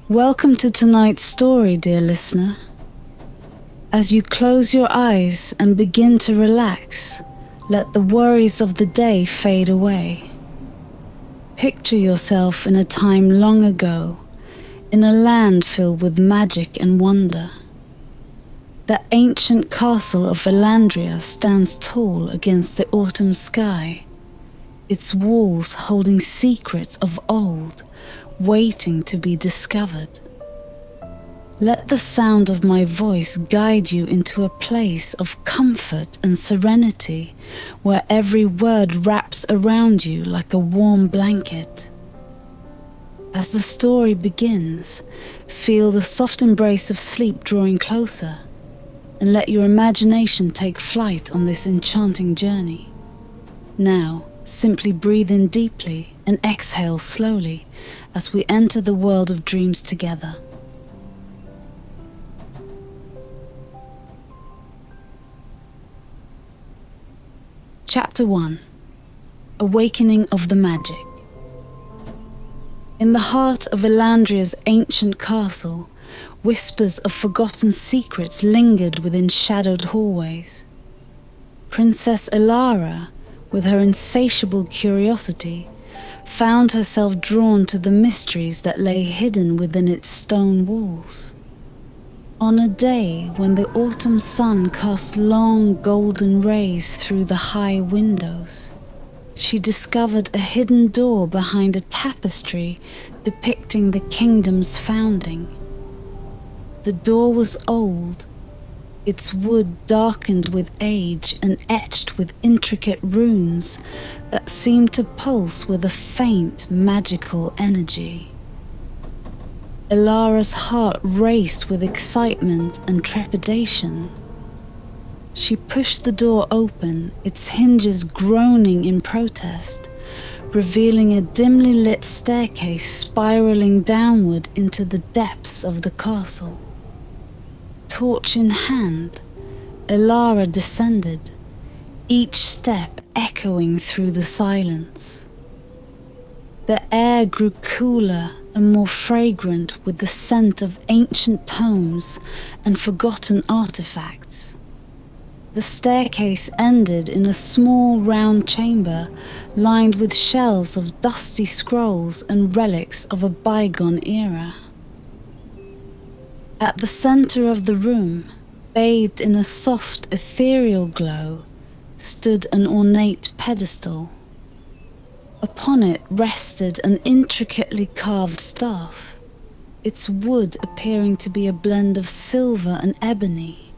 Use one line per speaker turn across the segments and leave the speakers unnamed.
Welcome to tonight's story, dear listener. As you close your eyes and begin to relax, let the worries of the day fade away. Picture yourself in a time long ago, in a land filled with magic and wonder. The ancient castle of Valandria stands tall against the autumn sky, its walls holding secrets of old, waiting to be discovered. Let the sound of my voice guide you into a place of comfort and serenity, where every word wraps around you like a warm blanket. As the story begins, feel the soft embrace of sleep drawing closer, and let your imagination take flight on this enchanting journey. Now, simply breathe in deeply and exhale slowly as we enter the world of dreams together. Chapter 1: Awakening of the Magic. In the heart of Elandria's ancient castle, whispers of forgotten secrets lingered within shadowed hallways. Princess Elara, with her insatiable curiosity, found herself drawn to the mysteries that lay hidden within its stone walls. On a day when the autumn sun cast long golden rays through the high windows, she discovered a hidden door behind a tapestry depicting the kingdom's founding. The door was old, its wood darkened with age and etched with intricate runes that seemed to pulse with a faint magical energy. Elara's heart raced with excitement and trepidation. She pushed the door open, its hinges groaning in protest, revealing a dimly lit staircase spiraling downward into the depths of the castle. Torch in hand, Elara descended, each step echoing through the silence. The air grew cooler and more fragrant with the scent of ancient tomes and forgotten artifacts. The staircase ended in a small round chamber lined with shelves of dusty scrolls and relics of a bygone era. At the center of the room, bathed in a soft ethereal glow, stood an ornate pedestal. Upon it rested an intricately carved staff, its wood appearing to be a blend of silver and ebony,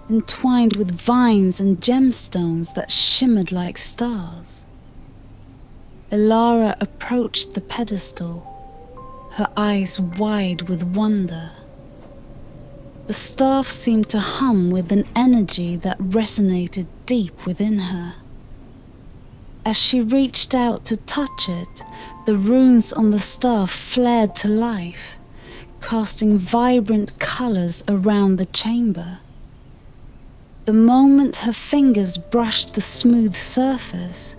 entwined with vines and gemstones that shimmered like stars. Elara approached the pedestal, her eyes wide with wonder. The staff seemed to hum with an energy that resonated deep within her. As she reached out to touch it, the runes on the staff flared to life, casting vibrant colors around the chamber. The moment her fingers brushed the smooth surface,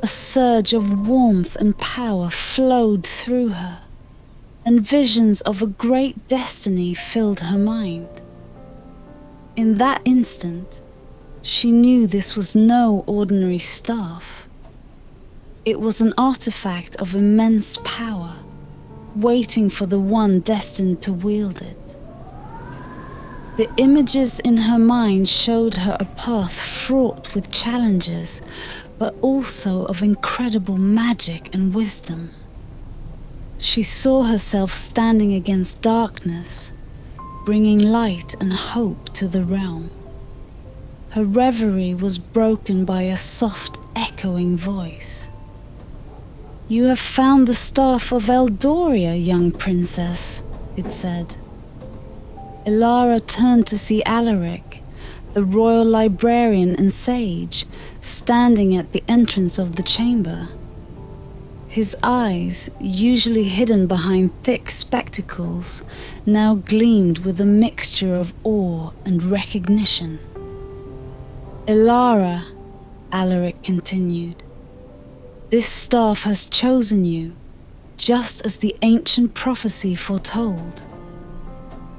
a surge of warmth and power flowed through her, and visions of a great destiny filled her mind. In that instant, she knew this was no ordinary staff. It was an artifact of immense power, waiting for the one destined to wield it. The images in her mind showed her a path fraught with challenges, but also of incredible magic and wisdom. She saw herself standing against darkness, bringing light and hope to the realm. Her reverie was broken by a soft, echoing voice. "You have found the staff of Eldoria, young princess," it said. Elara turned to see Alaric, the royal librarian and sage, standing at the entrance of the chamber. His eyes, usually hidden behind thick spectacles, now gleamed with a mixture of awe and recognition. "Elara," Alaric continued, "this staff has chosen you, just as the ancient prophecy foretold.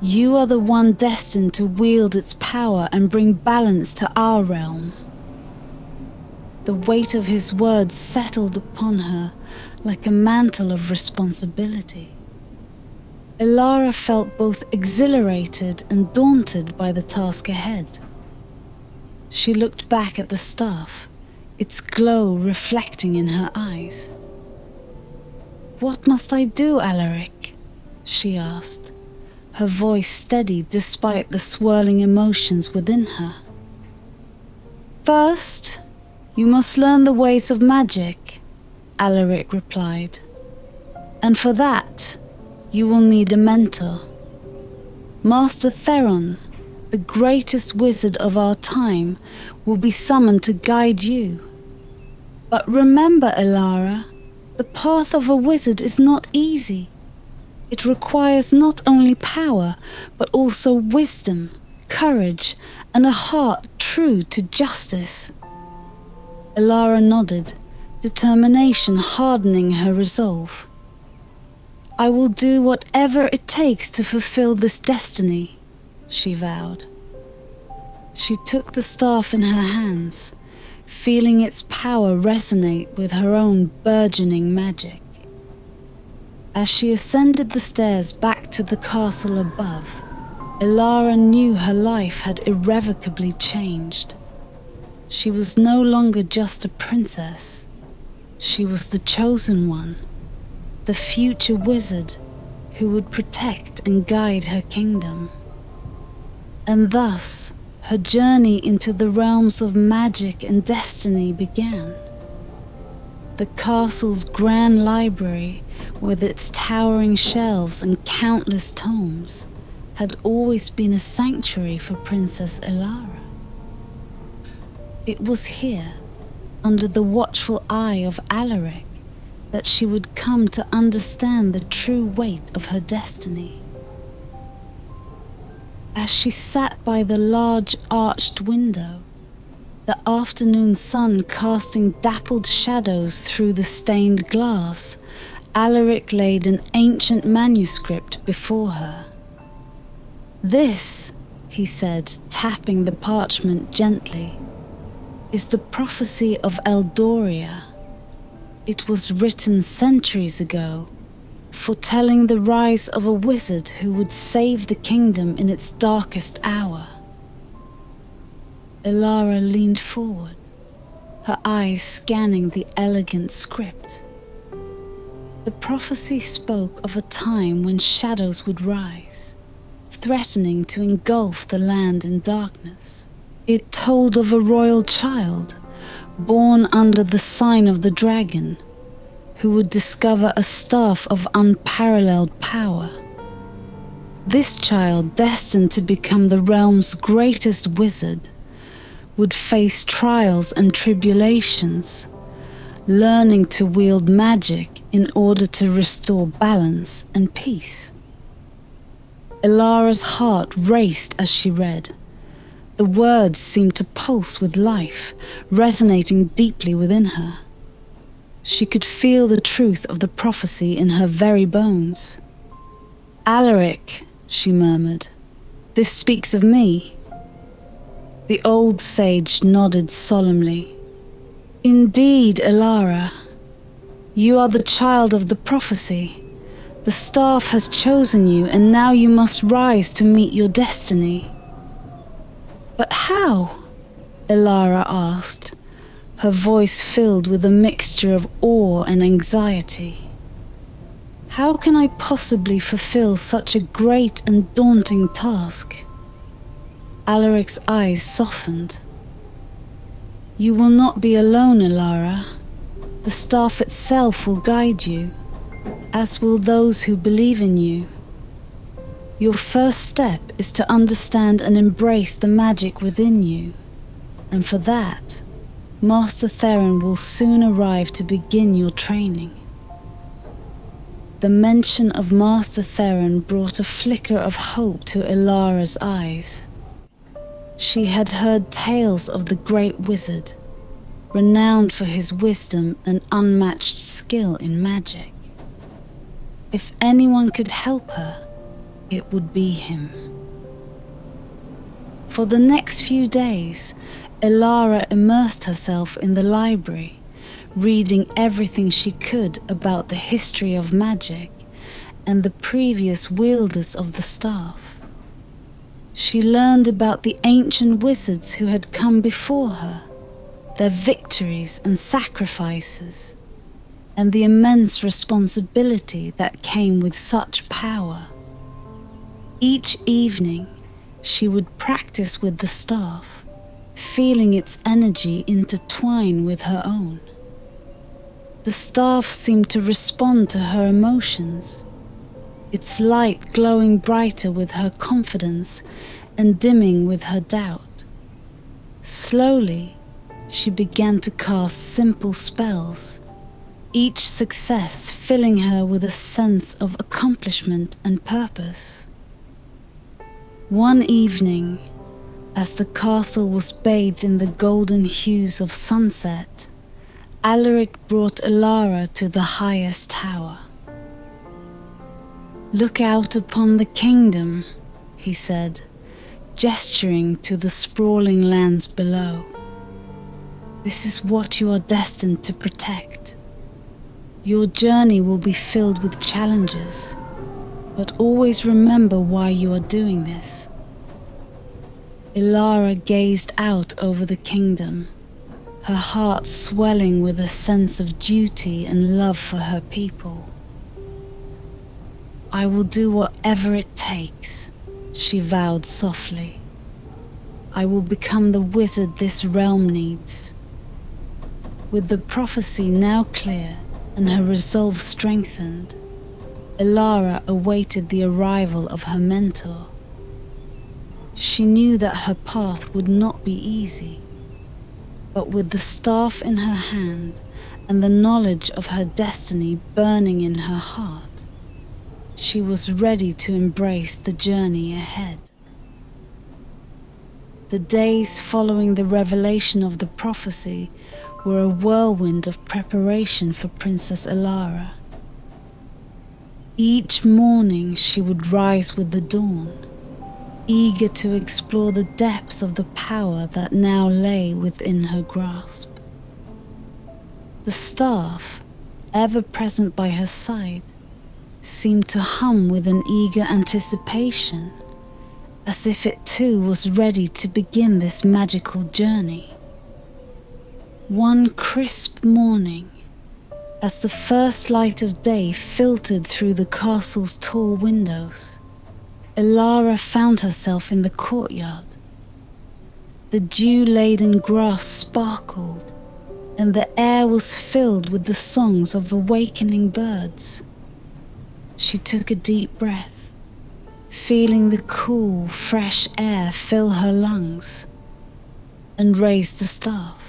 You are the one destined to wield its power and bring balance to our realm. The weight of his words settled upon her like a mantle of responsibility. Elara felt both exhilarated and daunted by the task ahead. She looked back at the staff, its glow reflecting in her eyes. "What must I do, Alaric?" she asked, her voice steady despite the swirling emotions within her. "First, you must learn the ways of magic," Alaric replied. "And for that, you will need a mentor. Master Theron, the greatest wizard of our time, will be summoned to guide you. But remember, Elara, the path of a wizard is not easy. It requires not only power, but also wisdom, courage, and a heart true to justice." Elara nodded, determination hardening her resolve. "I will do whatever it takes to fulfill this destiny," she vowed. She took the staff in her hands, feeling its power resonate with her own burgeoning magic. As she ascended the stairs back to the castle above, Elara knew her life had irrevocably changed. She was no longer just a princess. She was the chosen one, the future wizard who would protect and guide her kingdom. And thus, her journey into the realms of magic and destiny began. The castle's grand library, with its towering shelves and countless tomes, had always been a sanctuary for Princess Elara. It was here, under the watchful eye of Alaric, that she would come to understand the true weight of her destiny. As she sat by the large arched window, the afternoon sun casting dappled shadows through the stained glass, Alaric laid an ancient manuscript before her. "This," he said, tapping the parchment gently, "is the prophecy of Eldoria. It was written centuries ago, foretelling the rise of a wizard who would save the kingdom in its darkest hour." Elara leaned forward, her eyes scanning the elegant script. The prophecy spoke of a time when shadows would rise, threatening to engulf the land in darkness. It told of a royal child, born under the sign of the dragon, who would discover a staff of unparalleled power. This child, destined to become the realm's greatest wizard, would face trials and tribulations, learning to wield magic in order to restore balance and peace. Elara's heart raced as she read. The words seemed to pulse with life, resonating deeply within her. She could feel the truth of the prophecy in her very bones. "Alaric," she murmured, "this speaks of me." The old sage nodded solemnly. "Indeed, Elara, you are the child of the prophecy. The staff has chosen you, and now you must rise to meet your destiny." "But how?" Elara asked, her voice filled with a mixture of awe and anxiety. "How can I possibly fulfill such a great and daunting task?" Alaric's eyes softened. "You will not be alone, Elara. The staff itself will guide you, as will those who believe in you. Your first step is to understand and embrace the magic within you, and for that, Master Theron will soon arrive to begin your training." The mention of Master Theron brought a flicker of hope to Elara's eyes. She had heard tales of the great wizard, renowned for his wisdom and unmatched skill in magic. If anyone could help her, it would be him. For the next few days, Elara immersed herself in the library, reading everything she could about the history of magic and the previous wielders of the staff. She learned about the ancient wizards who had come before her, their victories and sacrifices, and the immense responsibility that came with such power. Each evening, she would practice with the staff, feeling its energy intertwine with her own. The staff seemed to respond to her emotions, its light glowing brighter with her confidence and dimming with her doubt. Slowly, she began to cast simple spells, each success filling her with a sense of accomplishment and purpose. One evening, as the castle was bathed in the golden hues of sunset, Alaric brought Elara to the highest tower. "Look out upon the kingdom," he said, gesturing to the sprawling lands below. "This is what you are destined to protect. Your journey will be filled with challenges, but always remember why you are doing this." Elara gazed out over the kingdom, her heart swelling with a sense of duty and love for her people. "I will do whatever it takes," she vowed softly. "I will become the wizard this realm needs." With the prophecy now clear and her resolve strengthened, Elara awaited the arrival of her mentor. She knew that her path would not be easy, but with the staff in her hand and the knowledge of her destiny burning in her heart, she was ready to embrace the journey ahead. The days following the revelation of the prophecy were a whirlwind of preparation for Princess Elara. Each morning she would rise with the dawn, eager to explore the depths of the power that now lay within her grasp. The staff, ever present by her side, seemed to hum with an eager anticipation, as if it too was ready to begin this magical journey. One crisp morning, as the first light of day filtered through the castle's tall windows, Elara found herself in the courtyard. The dew-laden grass sparkled, and the air was filled with the songs of awakening birds. She took a deep breath, feeling the cool, fresh air fill her lungs, and raised the staff.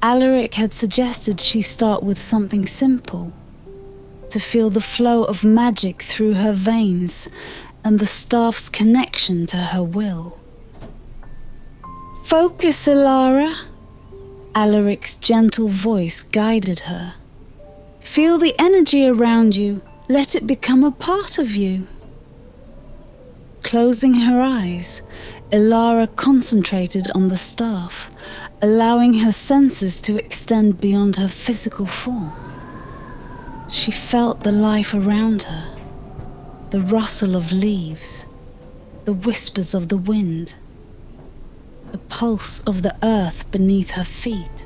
Alaric had suggested she start with something simple, to feel the flow of magic through her veins and the staff's connection to her will. "Focus, Elara," Alaric's gentle voice guided her. "Feel the energy around you, let it become a part of you." Closing her eyes, Elara concentrated on the staff, allowing her senses to extend beyond her physical form. She felt the life around her, the rustle of leaves, the whispers of the wind, the pulse of the earth beneath her feet.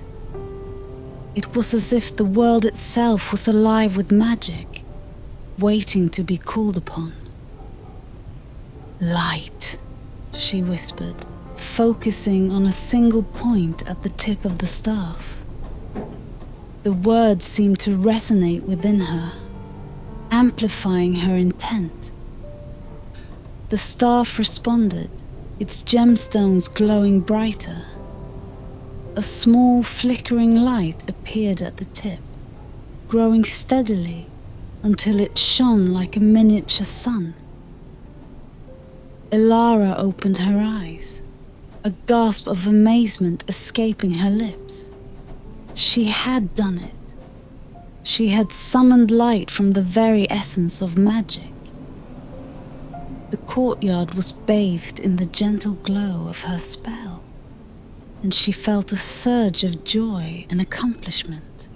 It was as if the world itself was alive with magic, waiting to be called upon. "Light," she whispered, focusing on a single point at the tip of the staff. The words seemed to resonate within her, amplifying her intent. The staff responded, its gemstones glowing brighter. A small flickering light appeared at the tip, growing steadily until it shone like a miniature sun. Elara opened her eyes, a gasp of amazement escaping her lips. She had done it. She had summoned light from the very essence of magic. The courtyard was bathed in the gentle glow of her spell, and she felt a surge of joy and accomplishment.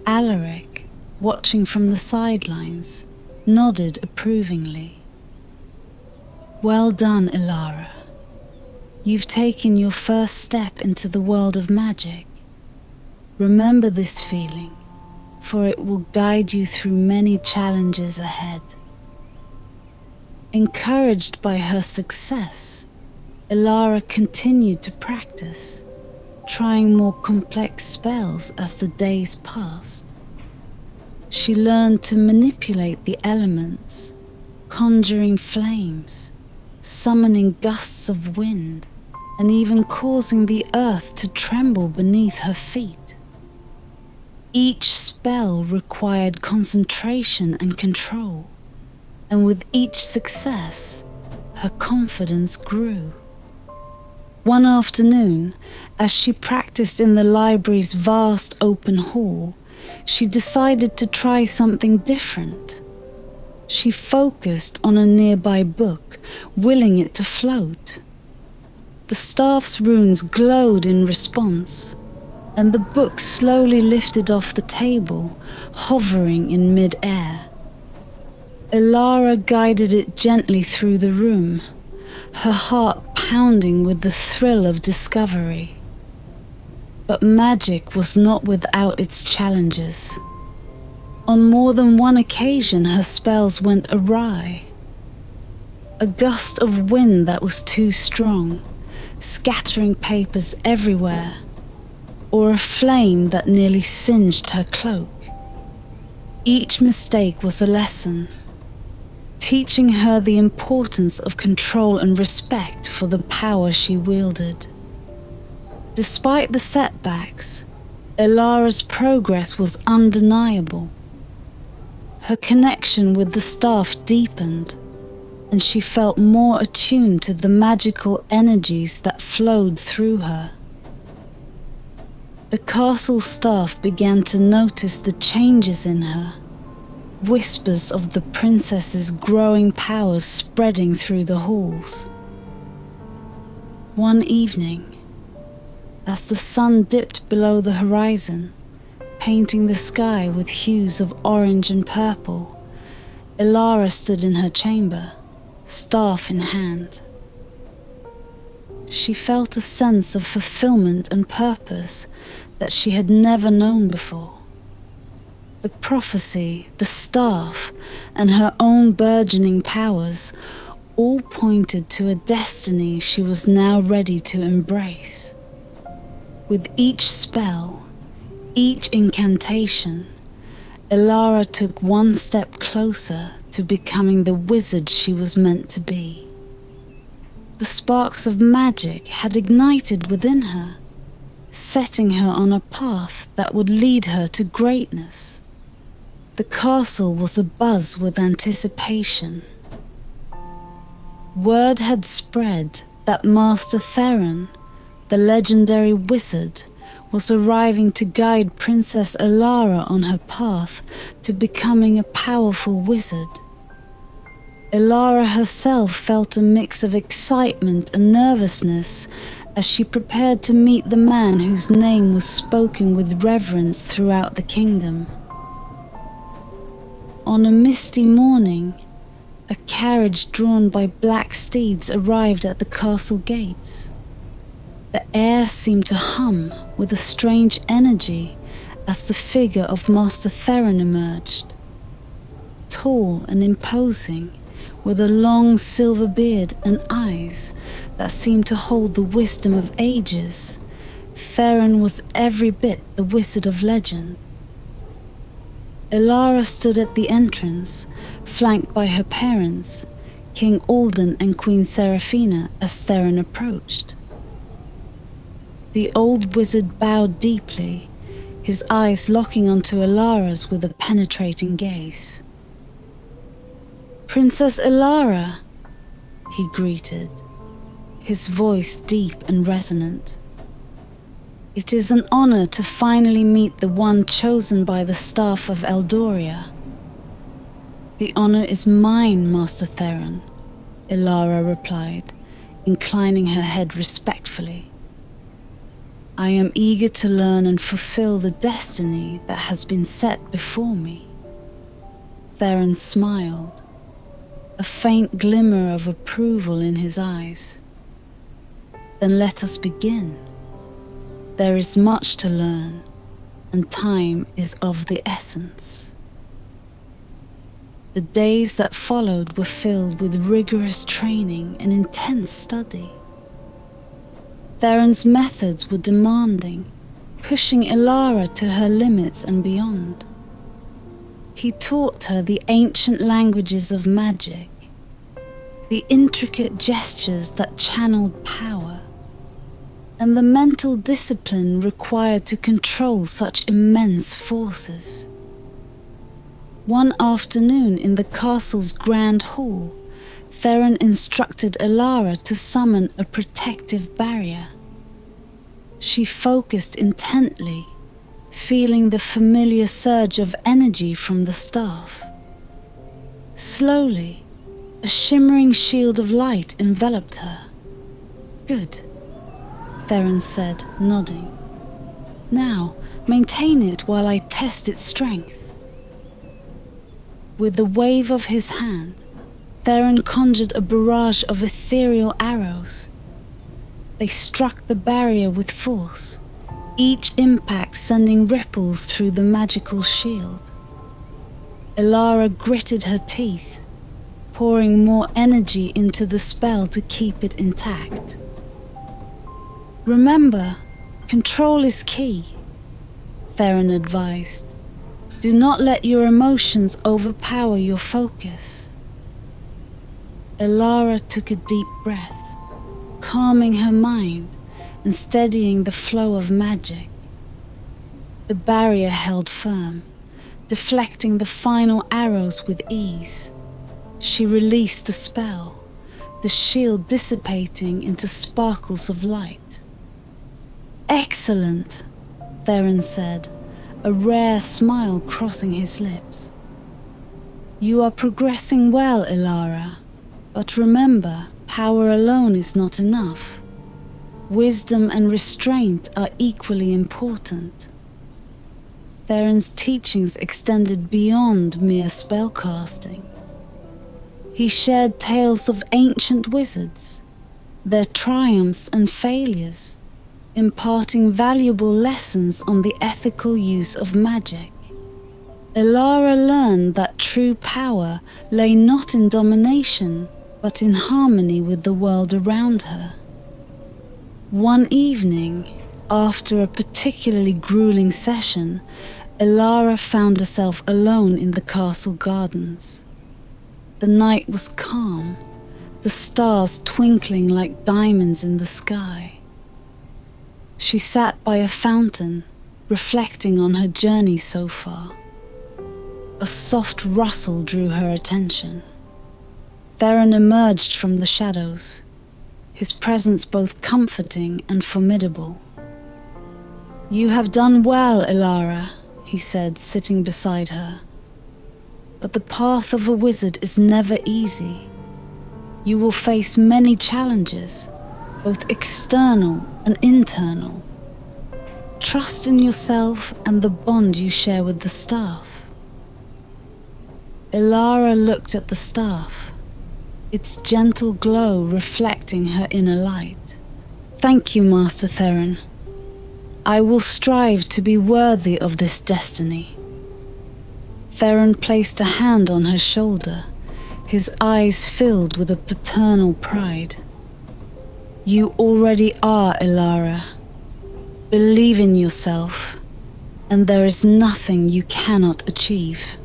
Alaric, watching from the sidelines, nodded approvingly. "Well done, Elara. You've taken your first step into the world of magic. Remember this feeling, for it will guide you through many challenges ahead." Encouraged by her success, Elara continued to practice, trying more complex spells as the days passed. She learned to manipulate the elements, conjuring flames, summoning gusts of wind, and even causing the earth to tremble beneath her feet. Each spell required concentration and control, and with each success, her confidence grew. One afternoon, as she practiced in the library's vast open hall, she decided to try something different. She focused on a nearby book, willing it to float. The staff's runes glowed in response, and the book slowly lifted off the table, hovering in mid-air. Elara guided it gently through the room, her heart pounding with the thrill of discovery. But magic was not without its challenges. On more than one occasion, her spells went awry. A gust of wind that was too strong, scattering papers everywhere, or a flame that nearly singed her cloak. Each mistake was a lesson, teaching her the importance of control and respect for the power she wielded. Despite the setbacks, Elara's progress was undeniable. Her connection with the staff deepened, and she felt more attuned to the magical energies that flowed through her. The castle staff began to notice the changes in her, whispers of the princess's growing powers spreading through the halls. One evening, as the sun dipped below the horizon, painting the sky with hues of orange and purple, Elara stood in her chamber, staff in hand. She felt a sense of fulfillment and purpose that she had never known before. The prophecy, the staff, and her own burgeoning powers all pointed to a destiny she was now ready to embrace. With each spell, each incantation, Elara took one step closer to becoming the wizard she was meant to be. The sparks of magic had ignited within her, setting her on a path that would lead her to greatness. The castle was abuzz with anticipation. Word had spread that Master Theron, the legendary wizard, was arriving to guide Princess Elara on her path to becoming a powerful wizard. Elara herself felt a mix of excitement and nervousness as she prepared to meet the man whose name was spoken with reverence throughout the kingdom. On a misty morning, a carriage drawn by black steeds arrived at the castle gates. The air seemed to hum with a strange energy as the figure of Master Theron emerged. Tall and imposing, with a long silver beard and eyes that seemed to hold the wisdom of ages, Theron was every bit the wizard of legend. Elara stood at the entrance, flanked by her parents, King Alden and Queen Seraphina, as Theron approached. The old wizard bowed deeply, his eyes locking onto Elara's with a penetrating gaze. "Princess Elara," he greeted, his voice deep and resonant. It is an honor to finally meet the one chosen by the staff of Eldoria. The honor is mine, Master Theron, Elara replied, inclining her head respectfully. I am eager to learn and fulfill the destiny that has been set before me. Theron smiled, a faint glimmer of approval in his eyes. Then let us begin. There is much to learn, and time is of the essence. The days that followed were filled with rigorous training and intense study. Theron's methods were demanding, pushing Elara to her limits and beyond. He taught her the ancient languages of magic, the intricate gestures that channeled power, and the mental discipline required to control such immense forces. One afternoon in the castle's grand hall, Theron instructed Elara to summon a protective barrier. She focused intently, feeling the familiar surge of energy from the staff. Slowly, a shimmering shield of light enveloped her. Good, Theron said, nodding. Now, maintain it while I test its strength. With the wave of his hand, Theron conjured a barrage of ethereal arrows. They struck the barrier with force, each impact sending ripples through the magical shield. Elara gritted her teeth, pouring more energy into the spell to keep it intact. Remember, control is key, Theron advised. Do not let your emotions overpower your focus. Elara took a deep breath, calming her mind and steadying the flow of magic. The barrier held firm, deflecting the final arrows with ease. She released the spell, the shield dissipating into sparkles of light. Excellent, Theron said, a rare smile crossing his lips. You are progressing well, Elara, but remember, power alone is not enough. Wisdom and restraint are equally important. Theron's teachings extended beyond mere spellcasting. He shared tales of ancient wizards, their triumphs and failures, imparting valuable lessons on the ethical use of magic. Elara learned that true power lay not in domination, but in harmony with the world around her. One evening, after a particularly grueling session, Elara found herself alone in the castle gardens. The night was calm, the stars twinkling like diamonds in the sky. She sat by a fountain, reflecting on her journey so far. A soft rustle drew her attention. Theron emerged from the shadows, his presence both comforting and formidable. You have done well, Elara, he said, sitting beside her. But the path of a wizard is never easy. You will face many challenges, both external and internal. Trust in yourself and the bond you share with the staff. Elara looked at the staff, its gentle glow reflecting her inner light. Thank you, Master Theron. I will strive to be worthy of this destiny. Theron placed a hand on her shoulder, his eyes filled with a paternal pride. You already are, Elara. Believe in yourself, and there is nothing you cannot achieve.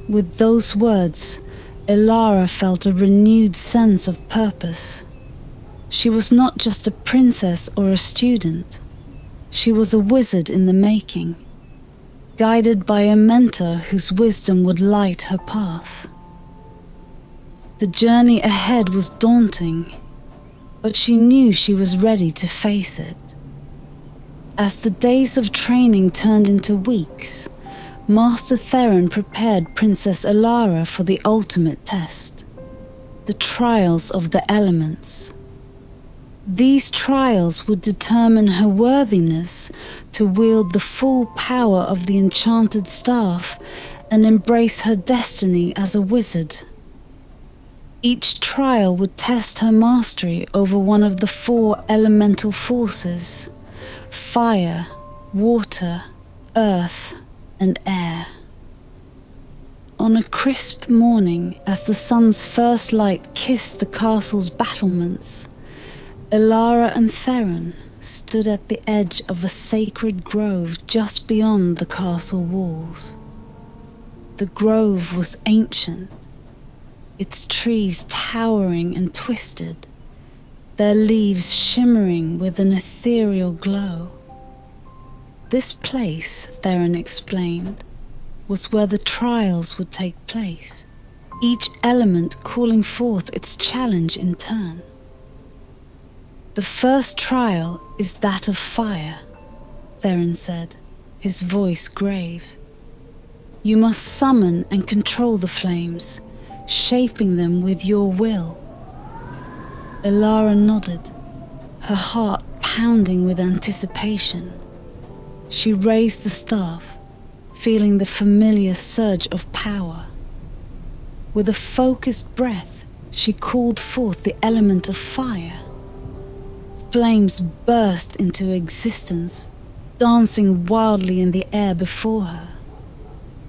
With those words, Elara felt a renewed sense of purpose. She was not just a princess or a student. She was a wizard in the making, guided by a mentor whose wisdom would light her path. The journey ahead was daunting, but she knew she was ready to face it. As the days of training turned into weeks, Master Theron prepared Princess Elara for the ultimate test, the trials of the elements. These trials would determine her worthiness to wield the full power of the enchanted staff and embrace her destiny as a wizard. Each trial would test her mastery over one of the 4 elemental forces: fire, water, earth, and air. On a crisp morning, as the sun's first light kissed the castle's battlements, Elara and Theron stood at the edge of a sacred grove just beyond the castle walls. The grove was ancient, its trees towering and twisted, their leaves shimmering with an ethereal glow. This place, Theron explained, was where the trials would take place, each element calling forth its challenge in turn. The first trial is that of fire, Theron said, his voice grave. You must summon and control the flames, shaping them with your will. Elara nodded, her heart pounding with anticipation. She raised the staff, feeling the familiar surge of power. With a focused breath, she called forth the element of fire. Flames burst into existence, dancing wildly in the air before her.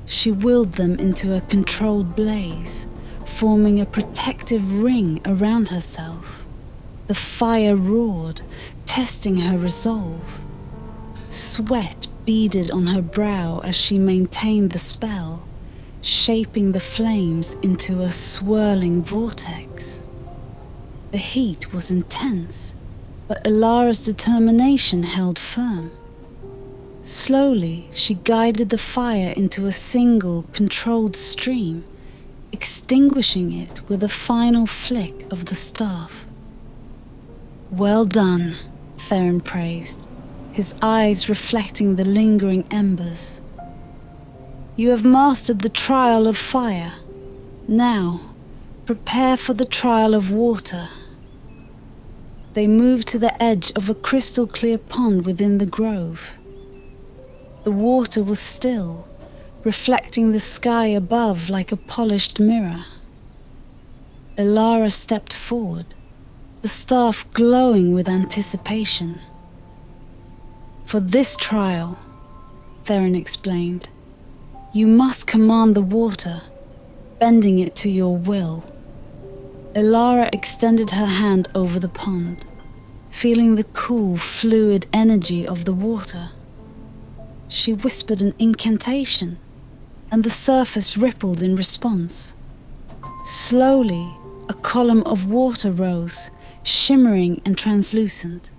She willed them into a controlled blaze, forming a protective ring around herself. The fire roared, testing her resolve. Sweat beaded on her brow as she maintained the spell, shaping the flames into a swirling vortex. The heat was intense, but Elara's determination held firm. Slowly, she guided the fire into a single, controlled stream, extinguishing it with a final flick of the staff. Well done, Theron praised, his eyes reflecting the lingering embers. You have mastered the trial of fire. Now, prepare for the trial of water. They moved to the edge of a crystal-clear pond within the grove. The water was still, reflecting the sky above like a polished mirror. Elara stepped forward, the staff glowing with anticipation. For this trial, Theron explained, you must command the water, bending it to your will. Elara extended her hand over the pond, feeling the cool, fluid energy of the water. She whispered an incantation, and the surface rippled in response. Slowly, a column of water rose, shimmering and translucent.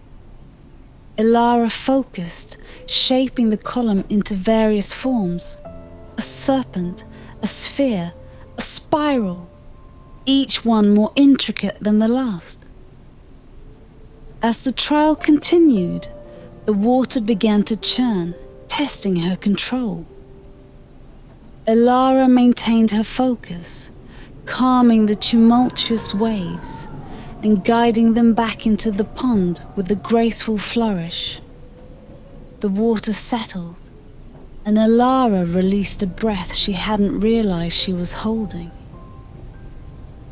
Elara focused, shaping the column into various forms: a serpent, a sphere, a spiral, each one more intricate than the last. As the trial continued, the water began to churn, testing her control. Elara maintained her focus, calming the tumultuous waves and guiding them back into the pond with a graceful flourish. The water settled, and Elara released a breath she hadn't realized she was holding.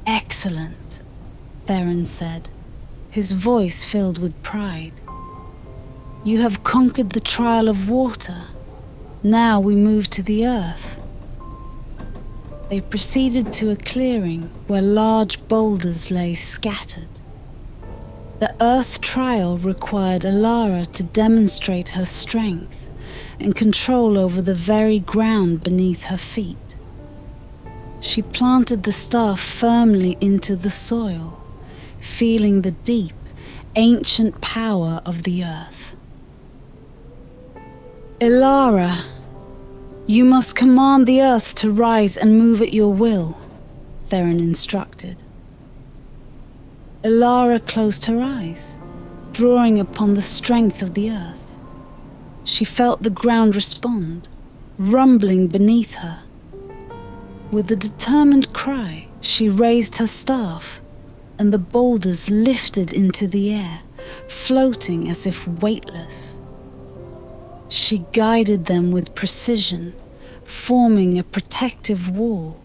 Excellent, Theron said, his voice filled with pride. You have conquered the trial of water. Now we move to the earth. They proceeded to a clearing where large boulders lay scattered. The earth trial required Elara to demonstrate her strength and control over the very ground beneath her feet. She planted the staff firmly into the soil, feeling the deep, ancient power of the earth. Elara, you must command the earth to rise and move at your will, Theron instructed. Elara closed her eyes, drawing upon the strength of the earth. She felt the ground respond, rumbling beneath her. With a determined cry, she raised her staff, and the boulders lifted into the air, floating as if weightless. She guided them with precision, forming a protective wall,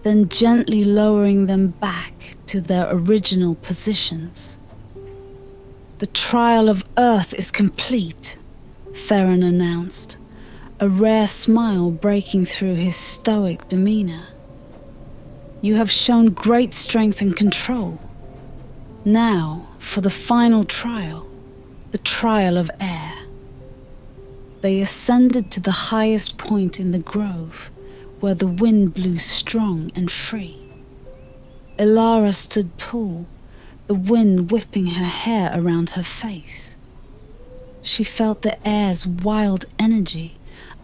then gently lowering them back to their original positions. "The trial of Earth is complete," Theron announced, a rare smile breaking through his stoic demeanor. "You have shown great strength and control. Now, for the final trial, the trial of air." They ascended to the highest point in the grove, where the wind blew strong and free. Elara stood tall, the wind whipping her hair around her face. She felt the air's wild energy,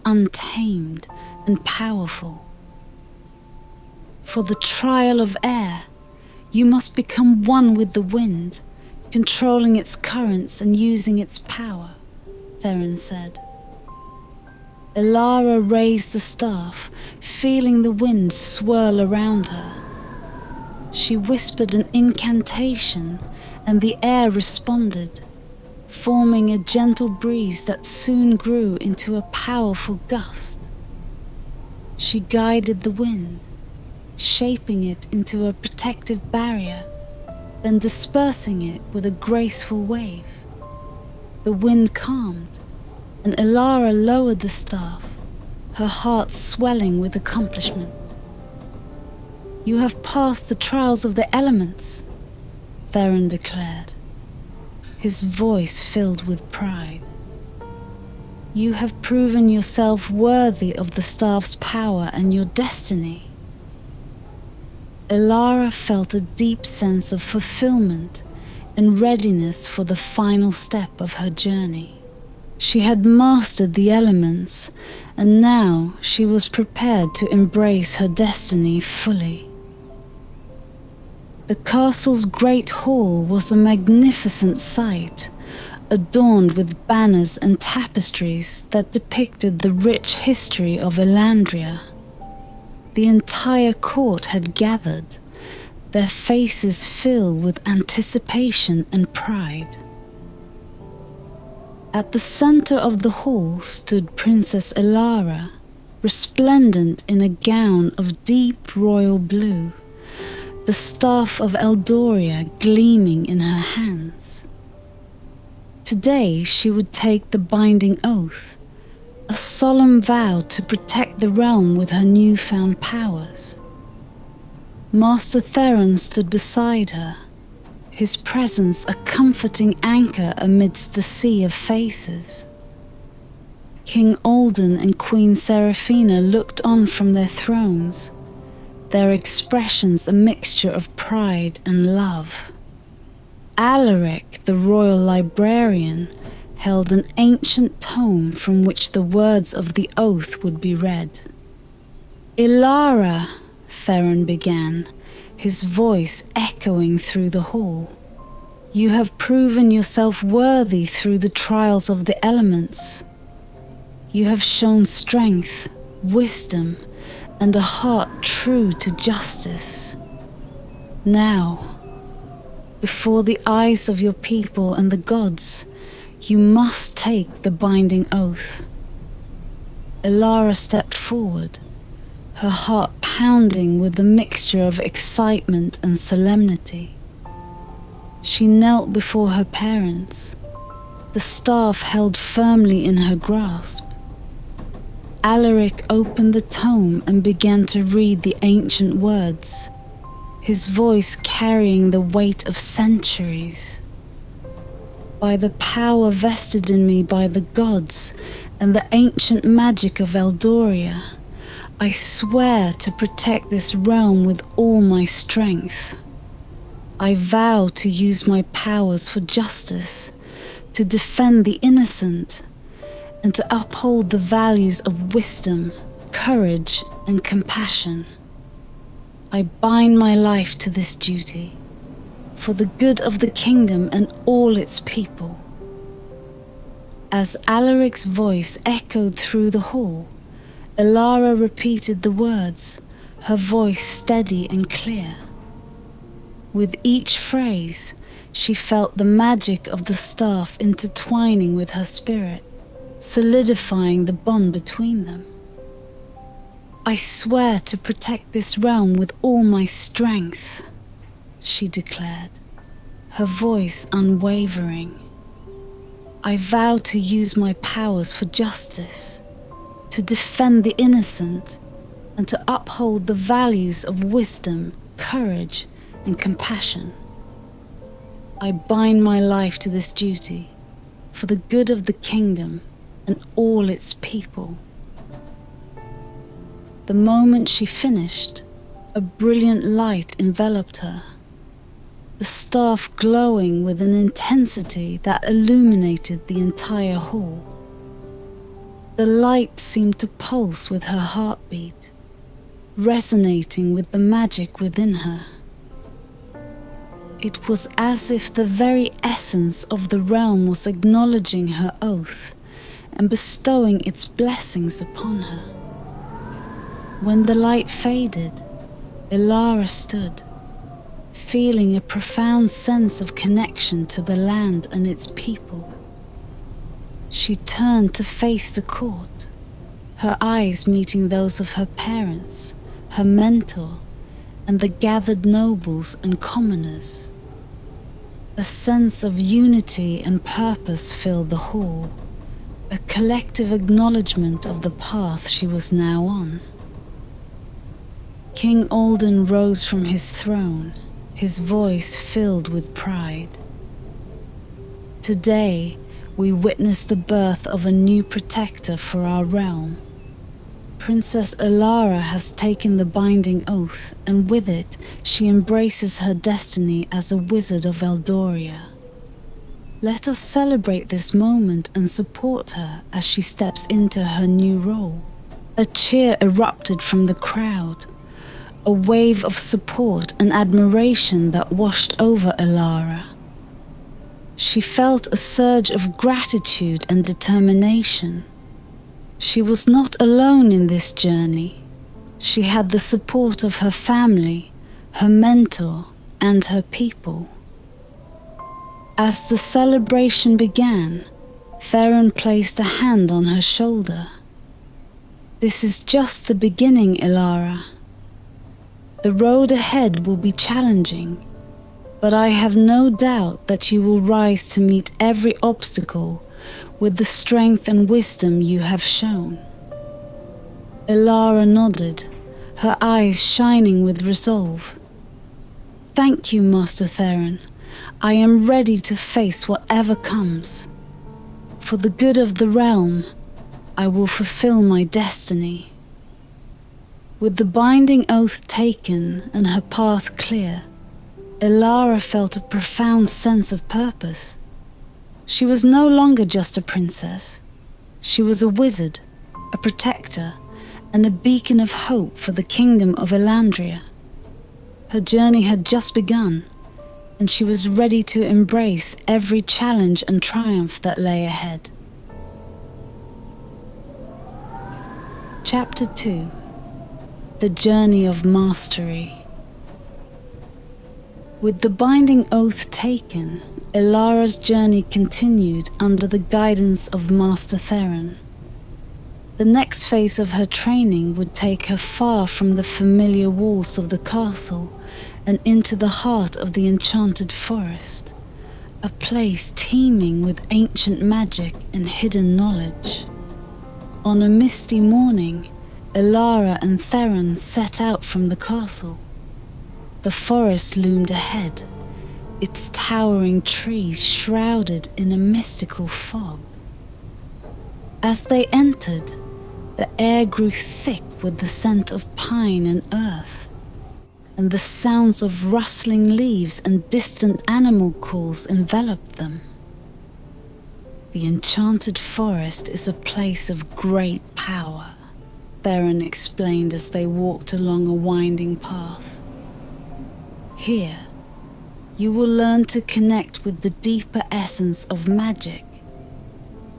untamed and powerful. "For the trial of air, you must become one with the wind, controlling its currents and using its power," Theron said. Elara raised the staff, feeling the wind swirl around her. She whispered an incantation, and the air responded, forming a gentle breeze that soon grew into a powerful gust. She guided the wind, shaping it into a protective barrier, then dispersing it with a graceful wave. The wind calmed, and Elara lowered the staff, her heart swelling with accomplishment. "You have passed the trials of the elements," Theron declared, his voice filled with pride. "You have proven yourself worthy of the staff's power and your destiny." Elara felt a deep sense of fulfillment and readiness for the final step of her journey. She had mastered the elements, and now she was prepared to embrace her destiny fully. The castle's great hall was a magnificent sight, adorned with banners and tapestries that depicted the rich history of Elandria. The entire court had gathered, their faces filled with anticipation and pride. At the center of the hall stood Princess Elara, resplendent in a gown of deep royal blue, the staff of Eldoria gleaming in her hands. Today she would take the binding oath, a solemn vow to protect the realm with her newfound powers. Master Theron stood beside her, his presence a comforting anchor amidst the sea of faces. King Alden and Queen Seraphina looked on from their thrones, their expressions a mixture of pride and love. Alaric, the royal librarian, held an ancient tome from which the words of the oath would be read. "Elara," Theron began, his voice echoing through the hall, "you have proven yourself worthy through the trials of the elements. You have shown strength, wisdom, and a heart true to justice. Now, before the eyes of your people and the gods, you must take the binding oath." Elara stepped forward, her heart pounding with a mixture of excitement and solemnity. She knelt before her parents, the staff held firmly in her grasp. Alaric opened the tome and began to read the ancient words, his voice carrying the weight of centuries. "By the power vested in me by the gods and the ancient magic of Eldoria, I swear to protect this realm with all my strength. I vow to use my powers for justice, to defend the innocent, and to uphold the values of wisdom, courage, and compassion. I bind my life to this duty, for the good of the kingdom and all its people." As Alaric's voice echoed through the hall, Elara repeated the words, her voice steady and clear. With each phrase, she felt the magic of the staff intertwining with her spirit, solidifying the bond between them. "I swear to protect this realm with all my strength," she declared, her voice unwavering. "I vow to use my powers for justice, to defend the innocent, and to uphold the values of wisdom, courage, and compassion. I bind my life to this duty for the good of the kingdom and all its people." The moment she finished, a brilliant light enveloped her, the staff glowing with an intensity that illuminated the entire hall. The light seemed to pulse with her heartbeat, resonating with the magic within her. It was as if the very essence of the realm was acknowledging her oath and bestowing its blessings upon her. When the light faded, Elara stood, feeling a profound sense of connection to the land and its people. She turned to face the court, her eyes meeting those of her parents, her mentor, and the gathered nobles and commoners. A sense of unity and purpose filled the hall, a collective acknowledgement of the path she was now on. King Alden rose from his throne, his voice filled with pride. "Today, we witness the birth of a new protector for our realm. Princess Elara has taken the binding oath, and with it, she embraces her destiny as a wizard of Eldoria. Let us celebrate this moment and support her as she steps into her new role." A cheer erupted from the crowd, a wave of support and admiration that washed over Elara. She felt a surge of gratitude and determination. She was not alone in this journey. She had the support of her family, her mentor, and her people. As the celebration began, Theron placed a hand on her shoulder. "This is just the beginning, Elara. The road ahead will be challenging, but I have no doubt that you will rise to meet every obstacle with the strength and wisdom you have shown." Elara nodded, her eyes shining with resolve. "Thank you, Master Theron. I am ready to face whatever comes. For the good of the realm, I will fulfill my destiny." With the binding oath taken and her path clear, Elara felt a profound sense of purpose. She was no longer just a princess. She was a wizard, a protector, and a beacon of hope for the kingdom of Elandria. Her journey had just begun, and she was ready to embrace every challenge and triumph that lay ahead. Chapter 2: The Journey of Mastery. With the binding oath taken, Elara's journey continued under the guidance of Master Theron. The next phase of her training would take her far from the familiar walls of the castle and into the heart of the Enchanted Forest, a place teeming with ancient magic and hidden knowledge. On a misty morning, Elara and Theron set out from the castle. The forest loomed ahead, its towering trees shrouded in a mystical fog. As they entered, the air grew thick with the scent of pine and earth, and the sounds of rustling leaves and distant animal calls enveloped them. "The Enchanted Forest is a place of great power," Theron explained as they walked along a winding path. "Here, you will learn to connect with the deeper essence of magic.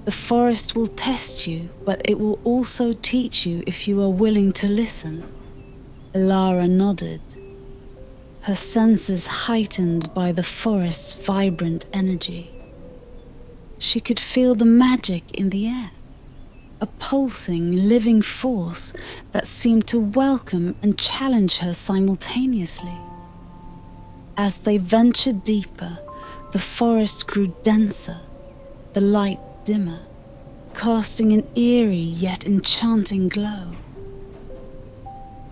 The forest will test you, but it will also teach you if you are willing to listen. Elara nodded, her senses heightened by the forest's vibrant energy. She could feel the magic in the air, a pulsing, living force that seemed to welcome and challenge her simultaneously. As they ventured deeper, the forest grew denser, the light dimmer, casting an eerie yet enchanting glow.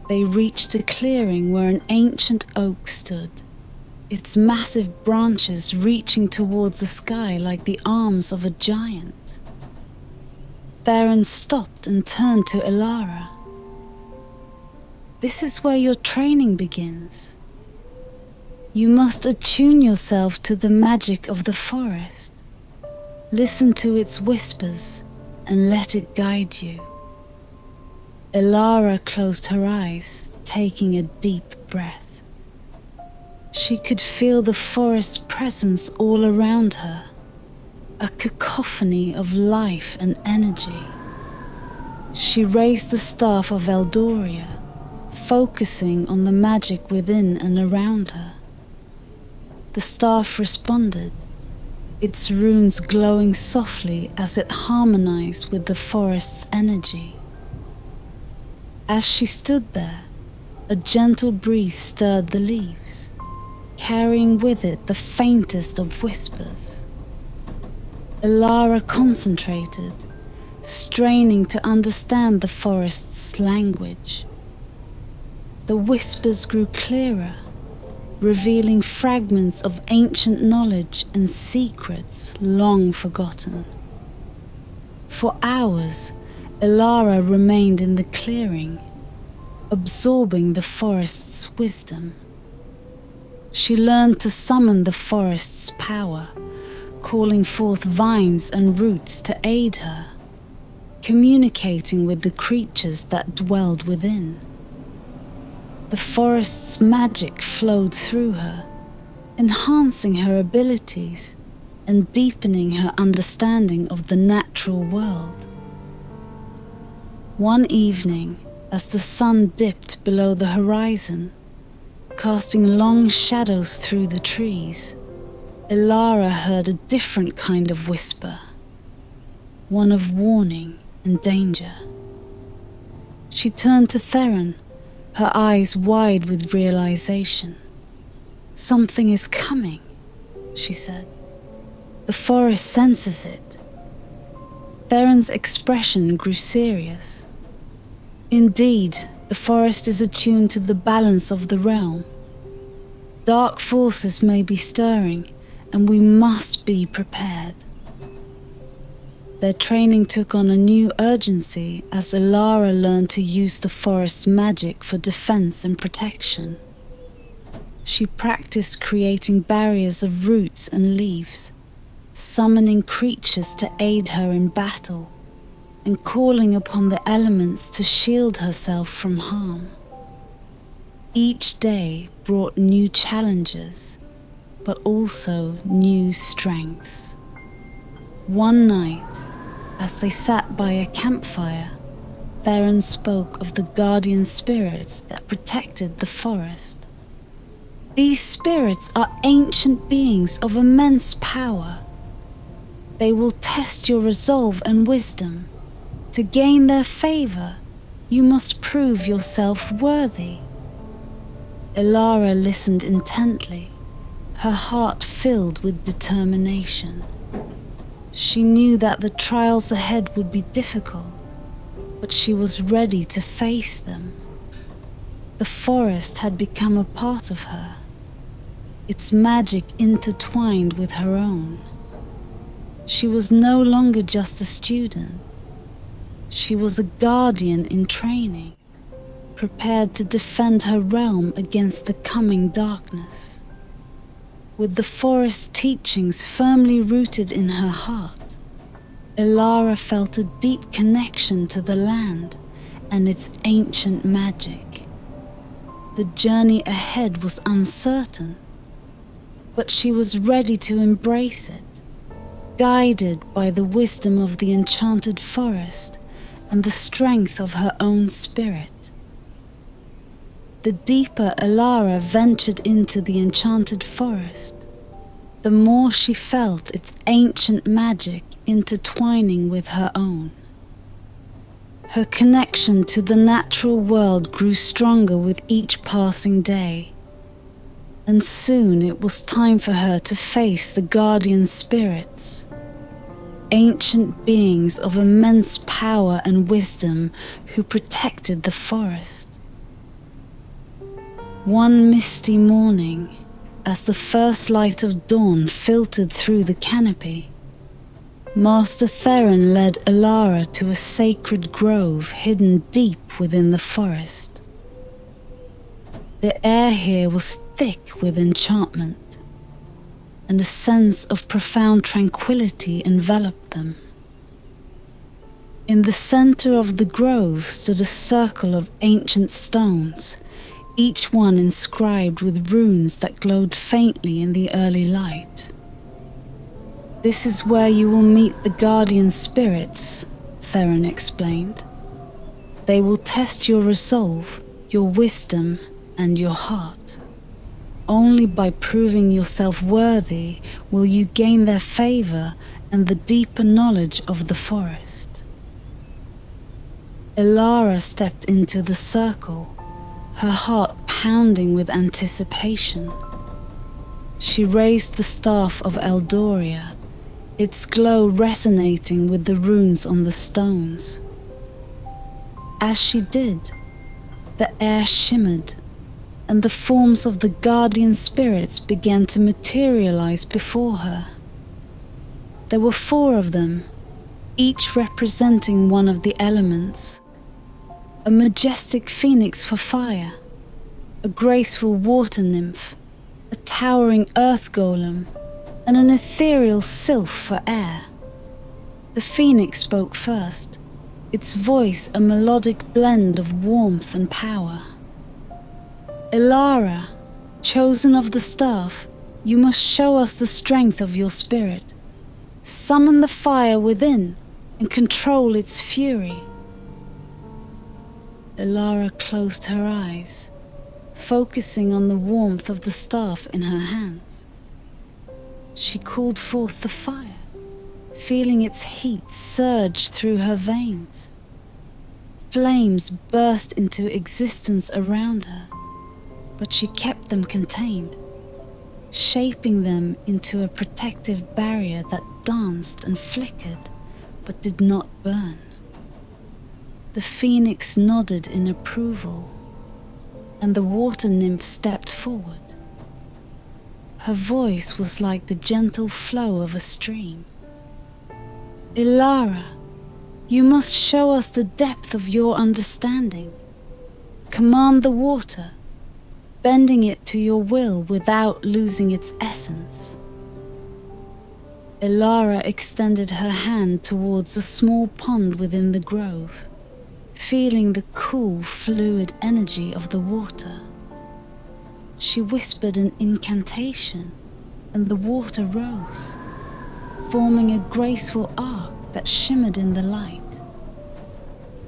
They reached a clearing where an ancient oak stood, its massive branches reaching towards the sky like the arms of a giant. Theron stopped and turned to Elara. "This is where your training begins. You must attune yourself to the magic of the forest. Listen to its whispers and let it guide you." Elara closed her eyes, taking a deep breath. She could feel the forest's presence all around her, a cacophony of life and energy. She raised the staff of Eldoria, focusing on the magic within and around her. The staff responded, its runes glowing softly as it harmonized with the forest's energy. As she stood there, a gentle breeze stirred the leaves, carrying with it the faintest of whispers. Elara concentrated, straining to understand the forest's language. The whispers grew clearer, revealing fragments of ancient knowledge and secrets long forgotten. For hours, Elara remained in the clearing, absorbing the forest's wisdom. She learned to summon the forest's power, calling forth vines and roots to aid her, communicating with the creatures that dwelled within. The forest's magic flowed through her, enhancing her abilities and deepening her understanding of the natural world. One evening, as the sun dipped below the horizon, casting long shadows through the trees, Elara heard a different kind of whisper, one of warning and danger. She turned to Theron, her eyes wide with realization. "Something is coming," she said. "The forest senses it." Theron's expression grew serious. "Indeed, the forest is attuned to the balance of the realm. Dark forces may be stirring, and we must be prepared." Their training took on a new urgency as Elara learned to use the forest's magic for defense and protection. She practiced creating barriers of roots and leaves, summoning creatures to aid her in battle, and calling upon the elements to shield herself from harm. Each day brought new challenges, but also new strengths. One night, as they sat by a campfire, Theron spoke of the guardian spirits that protected the forest. "These spirits are ancient beings of immense power. They will test your resolve and wisdom. To gain their favor, you must prove yourself worthy." Elara listened intently, her heart filled with determination. She knew that the trials ahead would be difficult, but she was ready to face them. The forest had become a part of her, its magic intertwined with her own. She was no longer just a student. She was a guardian in training, prepared to defend her realm against the coming darkness. With the forest's teachings firmly rooted in her heart, Elara felt a deep connection to the land and its ancient magic. The journey ahead was uncertain, but she was ready to embrace it. guided by the wisdom of the enchanted forest and the strength of her own spirit. The deeper Elara ventured into the enchanted forest, the more she felt its ancient magic intertwining with her own. Her connection to the natural world grew stronger with each passing day, and soon it was time for her to face the guardian spirits, ancient beings of immense power and wisdom who protected the forest. One misty morning, as the first light of dawn filtered through the canopy, Master Theron led Elara to a sacred grove hidden deep within the forest. The air here was thick with enchantment, and a sense of profound tranquility enveloped them. In the center of the grove stood a circle of ancient stones, each one inscribed with runes that glowed faintly in the early light. "This is where you will meet the guardian spirits," Theron explained. "They will test your resolve, your wisdom, and your heart. Only by proving yourself worthy will you gain their favor and the deeper knowledge of the forest." Elara stepped into the circle, her heart pounding with anticipation. She raised the staff of Eldoria, its glow resonating with the runes on the stones. As she did, the air shimmered, and the forms of the guardian spirits began to materialize before her. There were 4 of them, each representing one of the elements: a majestic phoenix for fire, a graceful water nymph, a towering earth golem, and an ethereal sylph for air. The phoenix spoke first, its voice a melodic blend of warmth and power. "Elara, chosen of the staff, you must show us the strength of your spirit. Summon the fire within and control its fury." Elara closed her eyes, focusing on the warmth of the staff in her hands. She called forth the fire, feeling its heat surge through her veins. Flames burst into existence around her, but she kept them contained, shaping them into a protective barrier that danced and flickered, but did not burn. The phoenix nodded in approval, and the water nymph stepped forward. Her voice was like the gentle flow of a stream. "Elara, you must show us the depth of your understanding. Command the water, bending it to your will without losing its essence." Elara extended her hand towards a small pond within the grove, feeling the cool, fluid energy of the water. She whispered an incantation, and the water rose, forming a graceful arc that shimmered in the light.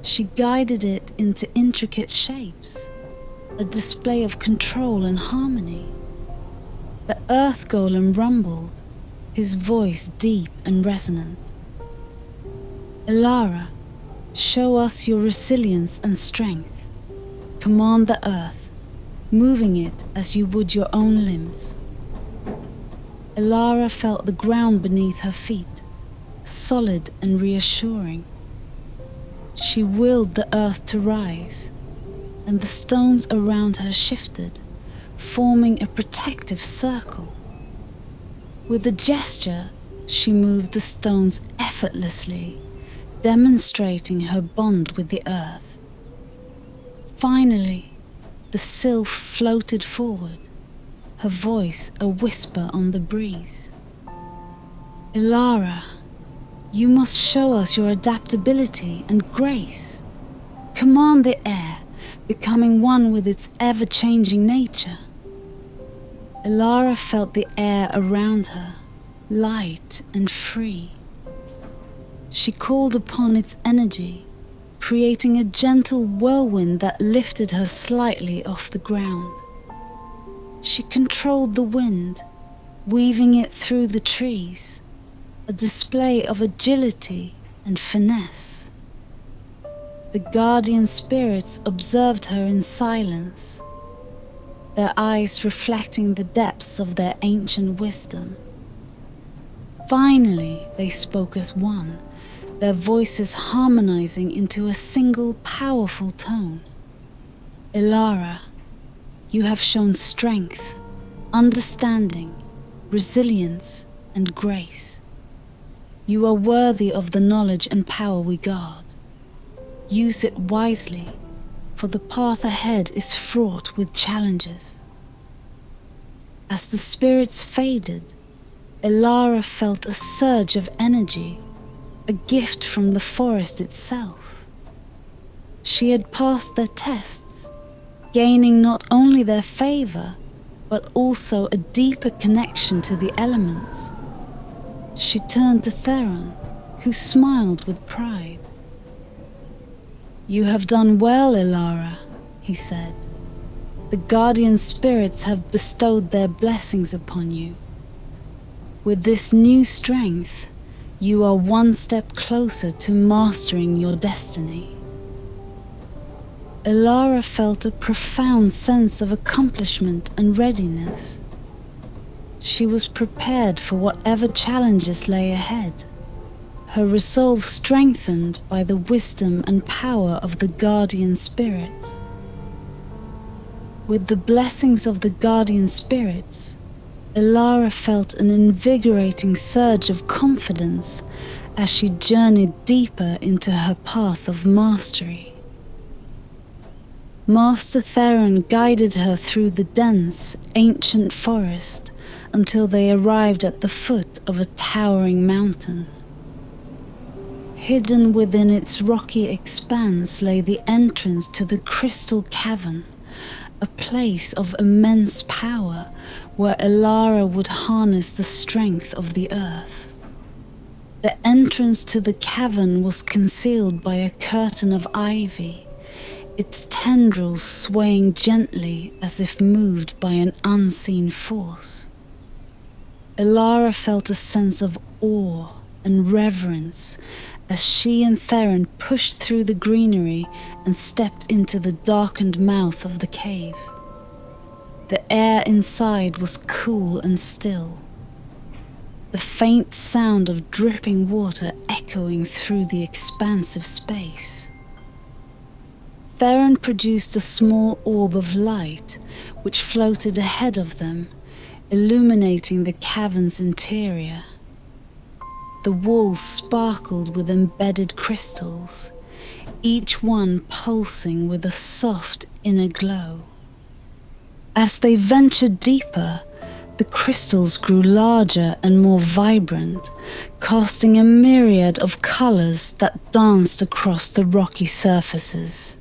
She guided it into intricate shapes, a display of control and harmony. The earth golem rumbled, his voice deep and resonant. "Elara, show us your resilience and strength. Command the earth, moving it as you would your own limbs." Elara felt the ground beneath her feet, solid and reassuring. She willed the earth to rise, and the stones around her shifted, forming a protective circle. With a gesture, she moved the stones effortlessly, demonstrating her bond with the earth. Finally, the sylph floated forward, her voice a whisper on the breeze. "Elara, you must show us your adaptability and grace. Command the air, becoming one with its ever-changing nature." Elara felt the air around her, light and free. She called upon its energy, creating a gentle whirlwind that lifted her slightly off the ground. She controlled the wind, weaving it through the trees, a display of agility and finesse. The guardian spirits observed her in silence, their eyes reflecting the depths of their ancient wisdom. Finally, they spoke as one, their voices harmonizing into a single powerful tone. Elara, you have shown strength, understanding, resilience, and grace. You are worthy of the knowledge and power we guard. Use it wisely, for the path ahead is fraught with challenges. As the spirits faded, Elara felt a surge of energy, a gift from the forest itself. She had passed their tests, gaining not only their favor, but also a deeper connection to the elements. She turned to Theron, who smiled with pride. You have done well, Elara, he said. The guardian spirits have bestowed their blessings upon you. With this new strength, you are one step closer to mastering your destiny. Elara felt a profound sense of accomplishment and readiness. She was prepared for whatever challenges lay ahead, her resolve strengthened by the wisdom and power of the guardian spirits. With the blessings of the guardian spirits, Elara felt an invigorating surge of confidence as she journeyed deeper into her path of mastery. Master Theron guided her through the dense, ancient forest until they arrived at the foot of a towering mountain. Hidden within its rocky expanse lay the entrance to the Crystal Cavern, a place of immense power where Elara would harness the strength of the earth. The entrance to the cavern was concealed by a curtain of ivy, its tendrils swaying gently as if moved by an unseen force. Elara felt a sense of awe and reverence as she and Theron pushed through the greenery and stepped into the darkened mouth of the cave. The air inside was cool and still, the faint sound of dripping water echoing through the expansive space. Theron produced a small orb of light which floated ahead of them, illuminating the cavern's interior. The walls sparkled with embedded crystals, each one pulsing with a soft inner glow. As they ventured deeper, the crystals grew larger and more vibrant, casting a myriad of colors that danced across the rocky surfaces.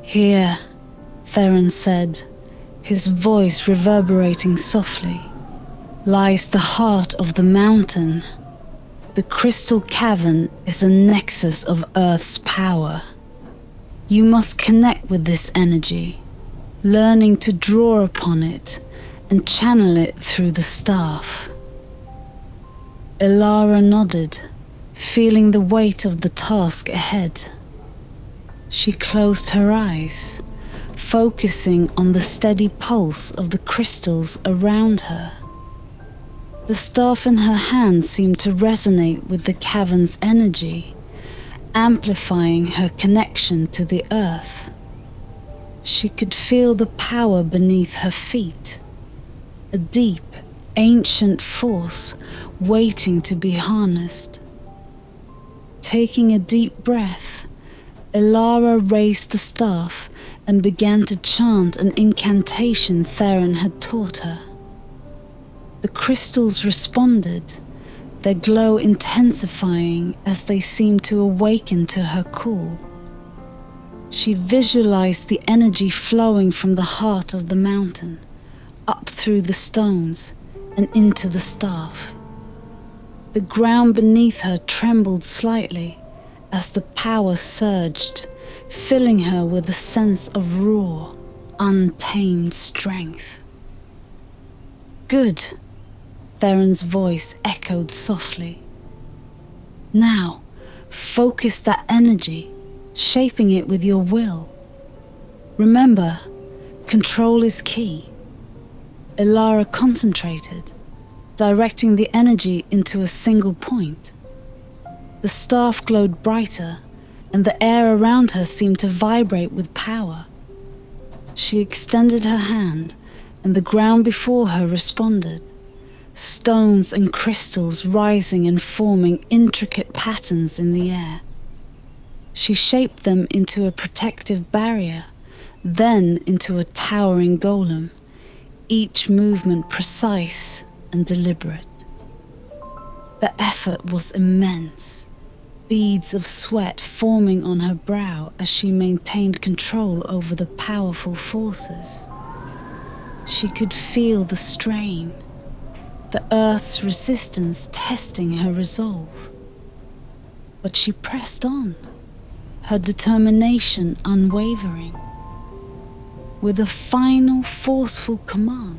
Here, Theron said, his voice reverberating softly, lies the heart of the mountain. The Crystal Cavern is a nexus of Earth's power. You must connect with this energy, learning to draw upon it and channel it through the staff. Elara nodded, feeling the weight of the task ahead. She closed her eyes, focusing on the steady pulse of the crystals around her. The staff in her hand seemed to resonate with the cavern's energy, amplifying her connection to the earth. She could feel the power beneath her feet, a deep, ancient force waiting to be harnessed. Taking a deep breath, Elara raised the staff and began to chant an incantation Theron had taught her. The crystals responded, their glow intensifying as they seemed to awaken to her call. She visualized the energy flowing from the heart of the mountain, up through the stones, and into the staff. The ground beneath her trembled slightly as the power surged, filling her with a sense of raw, untamed strength. "Good," Theron's voice echoed softly. "Now, focus that energy, shaping it with your will. Remember, control is key." Elara concentrated, directing the energy into a single point. The staff glowed brighter, and the air around her seemed to vibrate with power. She extended her hand, and the ground before her responded, stones and crystals rising and forming intricate patterns in the air. She shaped them into a protective barrier, then into a towering golem, each movement precise and deliberate. The effort was immense, beads of sweat forming on her brow as she maintained control over the powerful forces. She could feel the strain, the earth's resistance testing her resolve. But she pressed on, her determination unwavering. With a final forceful command,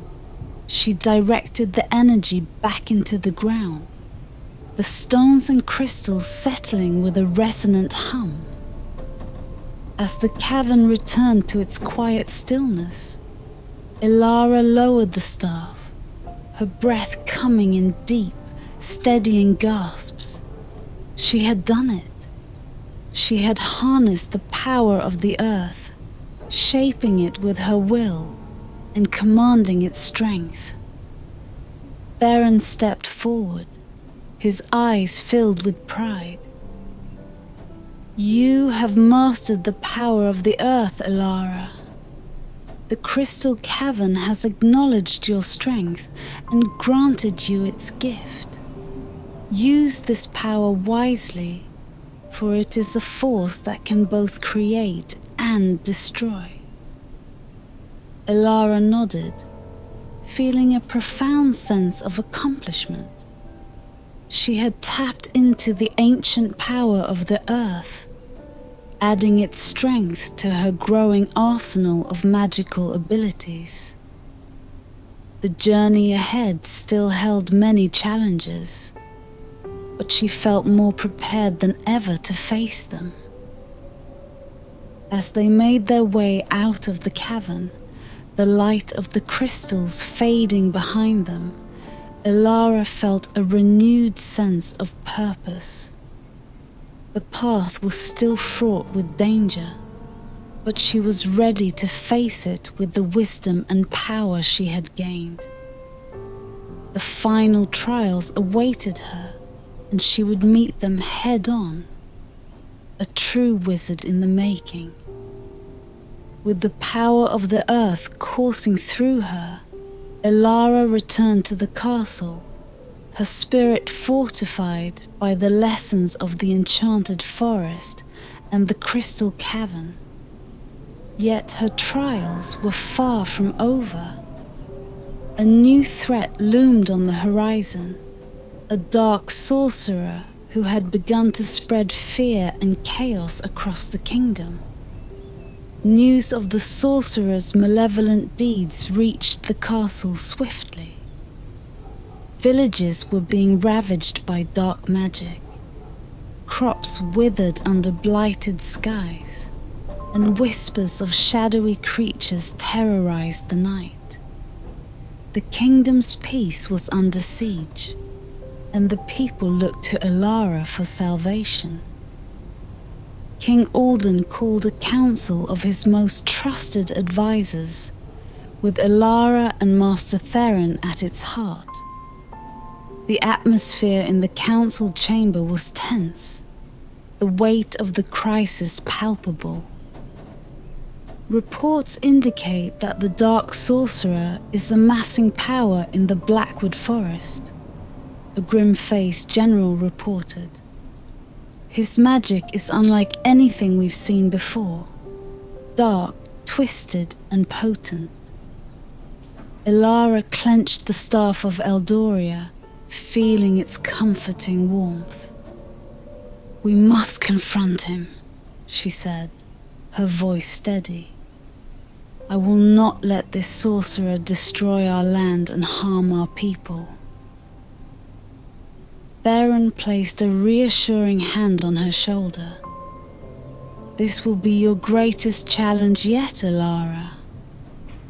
she directed the energy back into the ground, the stones and crystals settling with a resonant hum. As the cavern returned to its quiet stillness, Elara lowered the staff, her breath coming in deep, steadying gasps. She had done it. She had harnessed the power of the earth, shaping it with her will and commanding its strength. Theron stepped forward, his eyes filled with pride. "You have mastered the power of the earth, Elara. The crystal cavern has acknowledged your strength and granted you its gift. Use this power wisely, for it is a force that can both create and destroy." Elara nodded, feeling a profound sense of accomplishment. She had tapped into the ancient power of the earth, adding its strength to her growing arsenal of magical abilities. The journey ahead still held many challenges, but she felt more prepared than ever to face them. As they made their way out of the cavern, the light of the crystals fading behind them, Elara felt a renewed sense of purpose. The path was still fraught with danger, but she was ready to face it with the wisdom and power she had gained. The final trials awaited her, and she would meet them head-on, a true wizard in the making. With the power of the earth coursing through her, Elara returned to the castle, her spirit fortified by the lessons of the enchanted forest and the crystal cavern. Yet her trials were far from over. A new threat loomed on the horizon, a dark sorcerer who had begun to spread fear and chaos across the kingdom. News of the sorcerer's malevolent deeds reached the castle swiftly. Villages were being ravaged by dark magic. Crops withered under blighted skies, and whispers of shadowy creatures terrorized the night. The kingdom's peace was under siege, and the people looked to Elara for salvation. King Alden called a council of his most trusted advisors, with Elara and Master Theron at its heart. The atmosphere in the council chamber was tense, the weight of the crisis palpable. Reports indicate that the dark sorcerer is amassing power in the Blackwood Forest, a grim-faced general reported. His magic is unlike anything we've seen before, dark, twisted, and potent. Ilara clenched the staff of Eldoria, feeling its comforting warmth. "We must confront him," she said, her voice steady. "I will not let this sorcerer destroy our land and harm our people." Theron placed a reassuring hand on her shoulder. "This will be your greatest challenge yet, Ilara.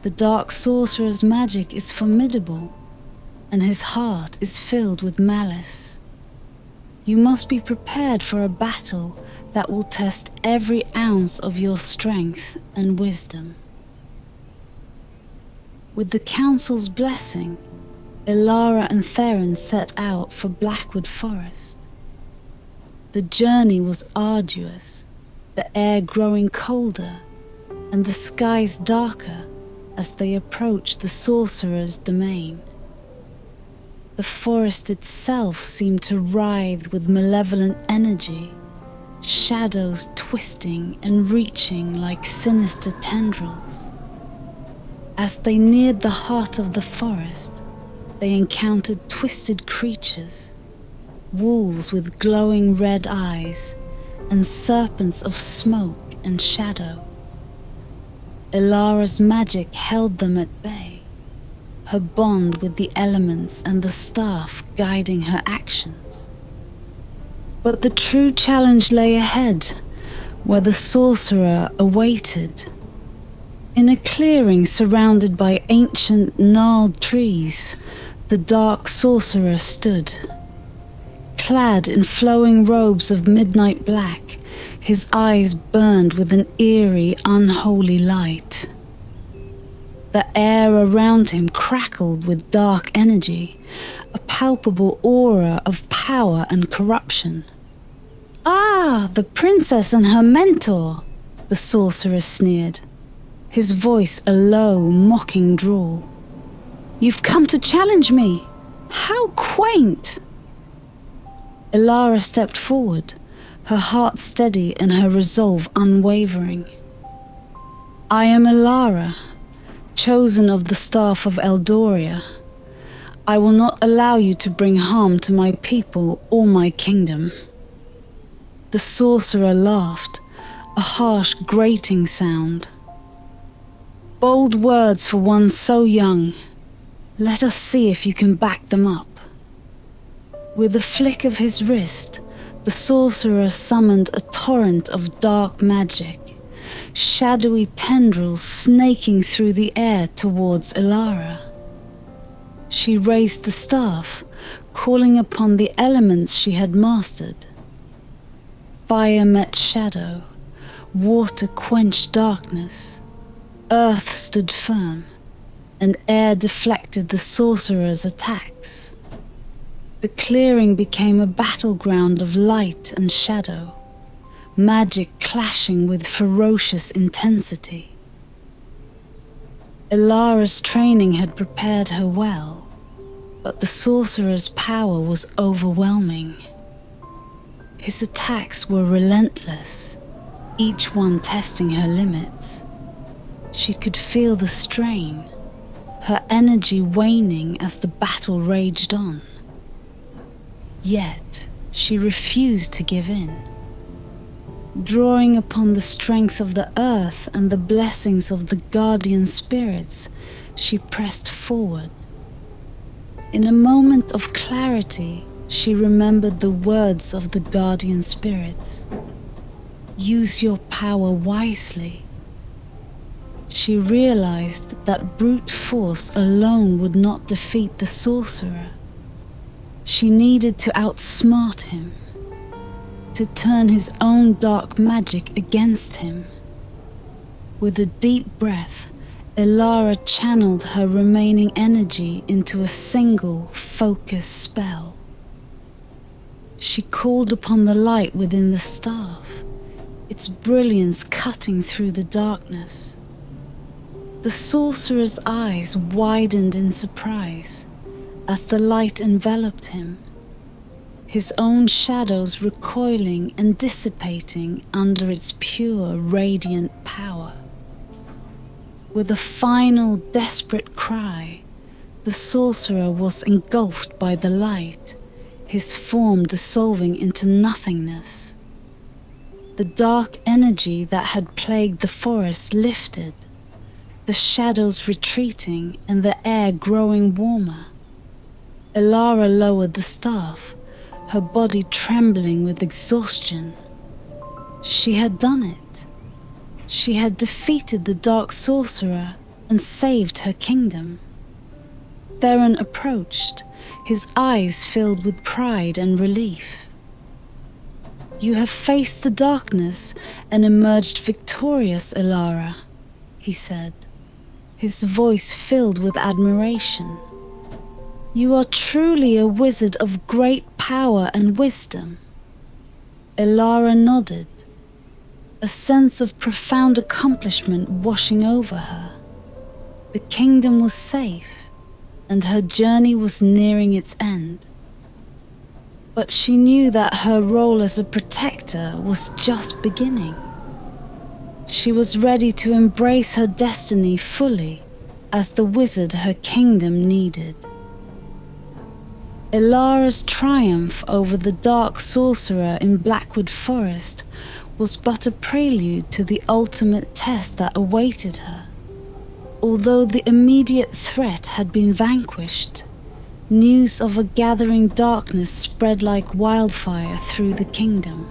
The dark sorcerer's magic is formidable, and his heart is filled with malice. You must be prepared for a battle that will test every ounce of your strength and wisdom." With the council's blessing, Ilara and Theron set out for Blackwood Forest. The journey was arduous, the air growing colder and the skies darker as they approached the sorcerer's domain. The forest itself seemed to writhe with malevolent energy, shadows twisting and reaching like sinister tendrils. As they neared the heart of the forest, they encountered twisted creatures, wolves with glowing red eyes, and serpents of smoke and shadow. Ilara's magic held them at bay, her bond with the elements and the staff guiding her actions. But the true challenge lay ahead, where the sorcerer awaited. In a clearing surrounded by ancient gnarled trees, the dark sorcerer stood. Clad in flowing robes of midnight black, his eyes burned with an eerie, unholy light. The air around him crackled with dark energy, a palpable aura of power and corruption. "Ah, the princess and her mentor," the sorcerer sneered, his voice a low, mocking drawl. "You've come to challenge me? How quaint!" Ilara stepped forward, her heart steady and her resolve unwavering. "I am Ilara, chosen of the staff of Eldoria. I will not allow you to bring harm to my people or my kingdom." The sorcerer laughed, a harsh, grating sound. "Bold words for one so young. Let us see if you can back them up." With a flick of his wrist, the sorcerer summoned a torrent of dark magic, shadowy tendrils snaking through the air towards Ilara. She raised the staff, calling upon the elements she had mastered. Fire met shadow, water quenched darkness, earth stood firm, and air deflected the sorcerer's attacks. The clearing became a battleground of light and shadow, magic clashing with ferocious intensity. Ilara's training had prepared her well, but the sorcerer's power was overwhelming. His attacks were relentless, each one testing her limits. She could feel the strain, her energy waning as the battle raged on. Yet, she refused to give in. Drawing upon the strength of the earth and the blessings of the guardian spirits, she pressed forward. In a moment of clarity, she remembered the words of the guardian spirits. "Use your power wisely." She realized that brute force alone would not defeat the sorcerer. She needed to outsmart him, to turn his own dark magic against him. With a deep breath, Ilara channeled her remaining energy into a single, focused spell. She called upon the light within the staff, its brilliance cutting through the darkness. The sorcerer's eyes widened in surprise as the light enveloped him, his own shadows recoiling and dissipating under its pure, radiant power. With a final, desperate cry, the sorcerer was engulfed by the light, his form dissolving into nothingness. The dark energy that had plagued the forest lifted, the shadows retreating and the air growing warmer. Elara lowered the staff, her body trembling with exhaustion. She had done it. She had defeated the dark sorcerer and saved her kingdom. Theron approached, his eyes filled with pride and relief. "You have faced the darkness and emerged victorious, Elara," he said, his voice filled with admiration. "You are truly a wizard of great power and wisdom." Elara nodded, a sense of profound accomplishment washing over her. The kingdom was safe, and her journey was nearing its end. But she knew that her role as a protector was just beginning. She was ready to embrace her destiny fully as the wizard her kingdom needed. Elara's triumph over the dark sorcerer in Blackwood Forest was but a prelude to the ultimate test that awaited her. Although the immediate threat had been vanquished, news of a gathering darkness spread like wildfire through the kingdom.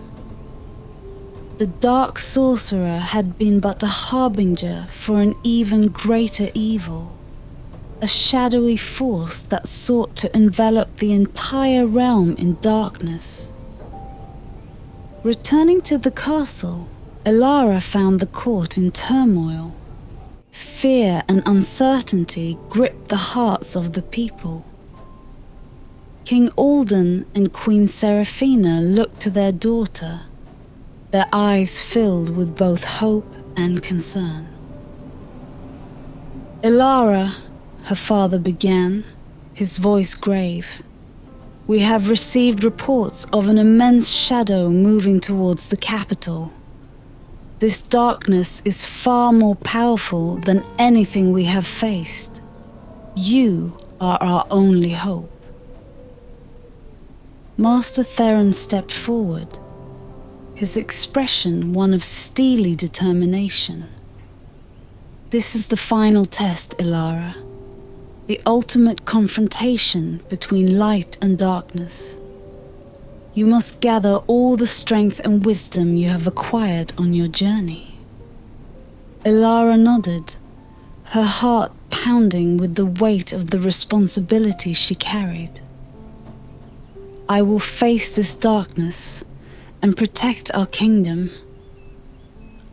The dark sorcerer had been but a harbinger for an even greater evil, a shadowy force that sought to envelop the entire realm in darkness. Returning to the castle, Elara found the court in turmoil. Fear and uncertainty gripped the hearts of the people. King Alden and Queen Seraphina looked to their daughter, their eyes filled with both hope and concern. "Elara," her father began, his voice grave, "we have received reports of an immense shadow moving towards the capital. This darkness is far more powerful than anything we have faced. You are our only hope." Master Theron stepped forward, his expression one of steely determination. "This is the final test, Elara, the ultimate confrontation between light and darkness. You must gather all the strength and wisdom you have acquired on your journey." Elara nodded, her heart pounding with the weight of the responsibility she carried. "I will face this darkness and protect our kingdom.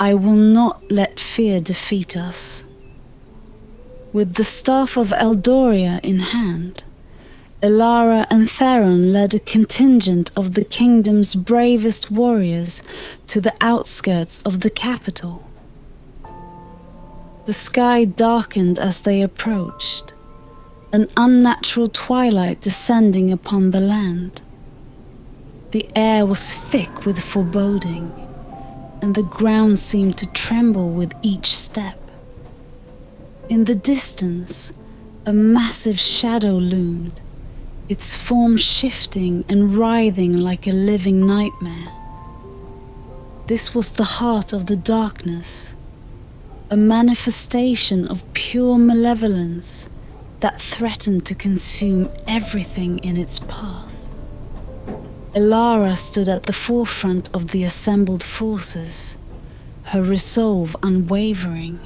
I will not let fear defeat us." With the staff of Eldoria in hand, Elara and Theron led a contingent of the kingdom's bravest warriors to the outskirts of the capital. The sky darkened as they approached, an unnatural twilight descending upon the land. The air was thick with foreboding, and the ground seemed to tremble with each step. In the distance, a massive shadow loomed, its form shifting and writhing like a living nightmare. This was the heart of the darkness, a manifestation of pure malevolence that threatened to consume everything in its path. Elara stood at the forefront of the assembled forces, her resolve unwavering.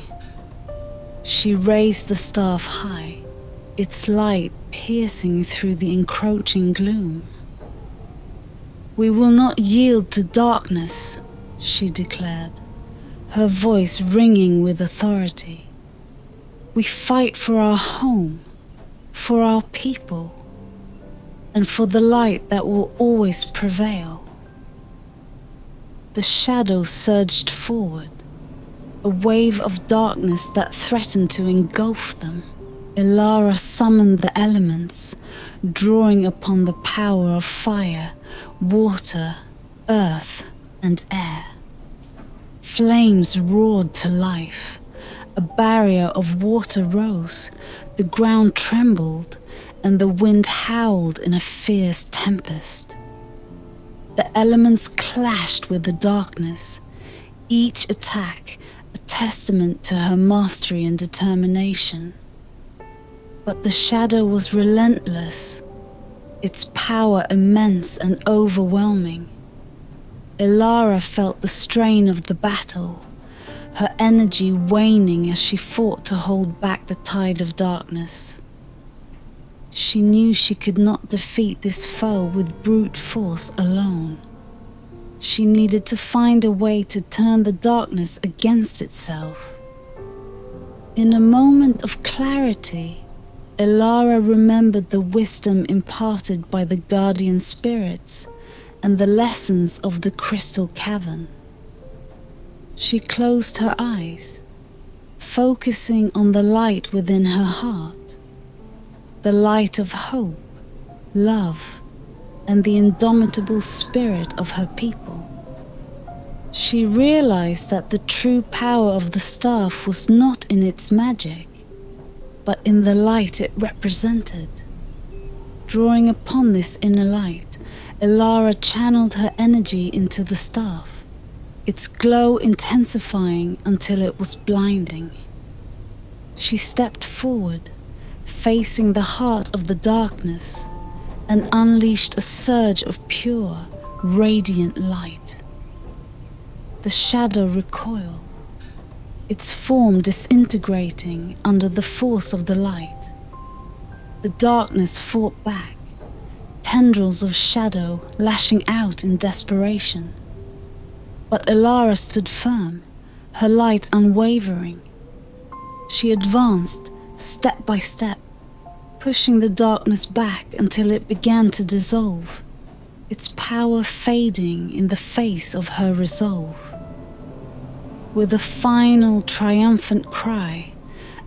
She raised the staff high, its light piercing through the encroaching gloom. "We will not yield to darkness," she declared, her voice ringing with authority. "We fight for our home, for our people, and for the light that will always prevail." The shadow surged forward, a wave of darkness that threatened to engulf them. Elara summoned the elements, drawing upon the power of fire, water, earth, and air. Flames roared to life, A barrier of water rose, the ground trembled, and the wind howled in a fierce tempest. The elements clashed with the darkness, each attack a testament to her mastery and determination. But the shadow was relentless, its power immense and overwhelming. Elara felt the strain of the battle, her energy waning as she fought to hold back the tide of darkness. She knew she could not defeat this foe with brute force alone. She needed to find a way to turn the darkness against itself. In a moment of clarity, Elara remembered the wisdom imparted by the guardian spirits and the lessons of the crystal cavern. She closed her eyes, focusing on the light within her heart, the light of hope, love, and the indomitable spirit of her people. She realized that the true power of the staff was not in its magic, but in the light it represented. Drawing upon this inner light, Elara channeled her energy into the staff, its glow intensifying until it was blinding. She stepped forward, facing the heart of the darkness, and unleashed a surge of pure, radiant light. The shadow recoiled, its form disintegrating under the force of the light. The darkness fought back, tendrils of shadow lashing out in desperation. But Elara stood firm, her light unwavering. She advanced, step by step, pushing the darkness back until it began to dissolve, its power fading in the face of her resolve. With a final triumphant cry,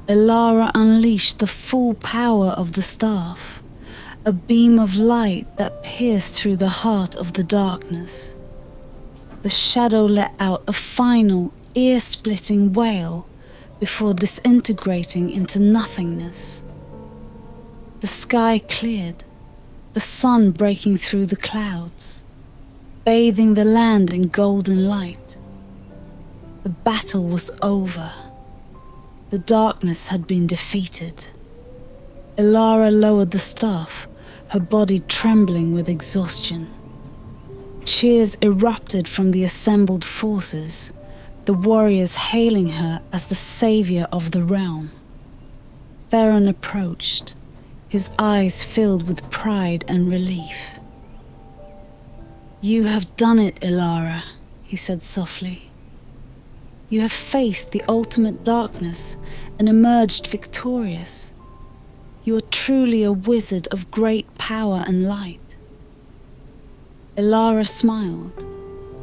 Elara unleashed the full power of the staff, a beam of light that pierced through the heart of the darkness. The shadow let out a final, ear-splitting wail before disintegrating into nothingness. The sky cleared, the sun breaking through the clouds, bathing the land in golden light. The battle was over. The darkness had been defeated. Elara lowered the staff, her body trembling with exhaustion. Cheers erupted from the assembled forces, the warriors hailing her as the savior of the realm. Theron approached, his eyes filled with pride and relief. "You have done it, Elara," he said softly. "You have faced the ultimate darkness and emerged victorious. You are truly a wizard of great power and light." Elara smiled,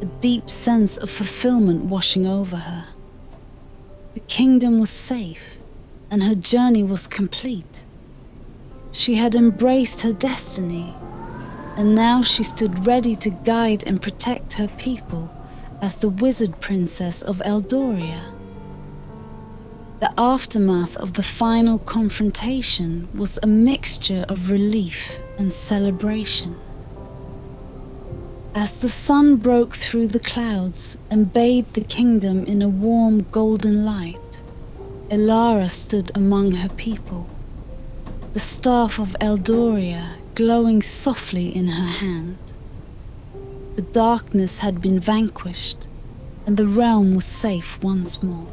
a deep sense of fulfillment washing over her. The kingdom was safe, and her journey was complete. She had embraced her destiny, and now she stood ready to guide and protect her people as the wizard princess of Eldoria. The aftermath of the final confrontation was a mixture of relief and celebration. As the sun broke through the clouds and bathed the kingdom in a warm golden light, Elara stood among her people, the staff of Eldoria glowing softly in her hand. The darkness had been vanquished, and the realm was safe once more.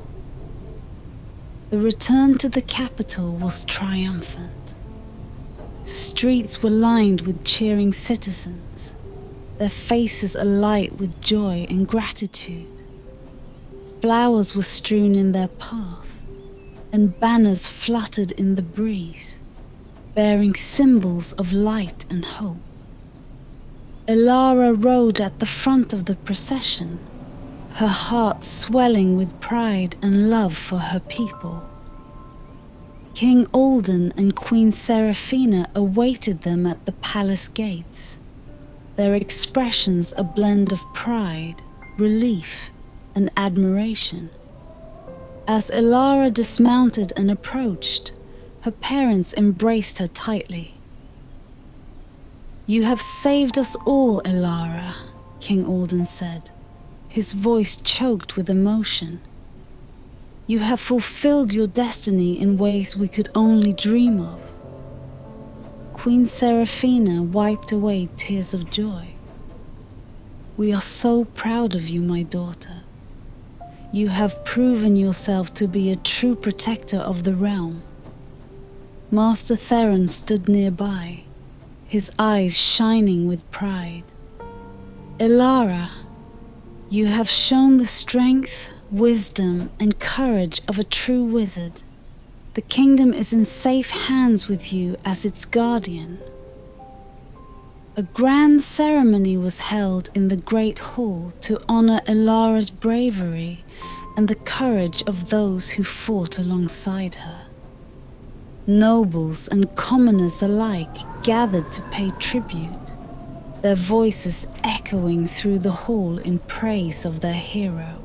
The return to the capital was triumphant. Streets were lined with cheering citizens, their faces alight with joy and gratitude. Flowers were strewn in their path, and banners fluttered in the breeze, bearing symbols of light and hope. Elara rode at the front of the procession, her heart swelling with pride and love for her people. King Alden and Queen Seraphina awaited them at the palace gates, their expressions a blend of pride, relief, and admiration. As Elara dismounted and approached, her parents embraced her tightly. "You have saved us all, Elara," King Alden said, his voice choked with emotion. "You have fulfilled your destiny in ways we could only dream of." Queen Seraphina wiped away tears of joy. "We are so proud of you, my daughter. You have proven yourself to be a true protector of the realm." Master Theron stood nearby, his eyes shining with pride. "Elara, you have shown the strength, wisdom, and courage of a true wizard. The kingdom is in safe hands with you as its guardian." A grand ceremony was held in the great hall to honor Elara's bravery and the courage of those who fought alongside her. Nobles and commoners alike gathered to pay tribute, their voices echoing through the hall in praise of their hero.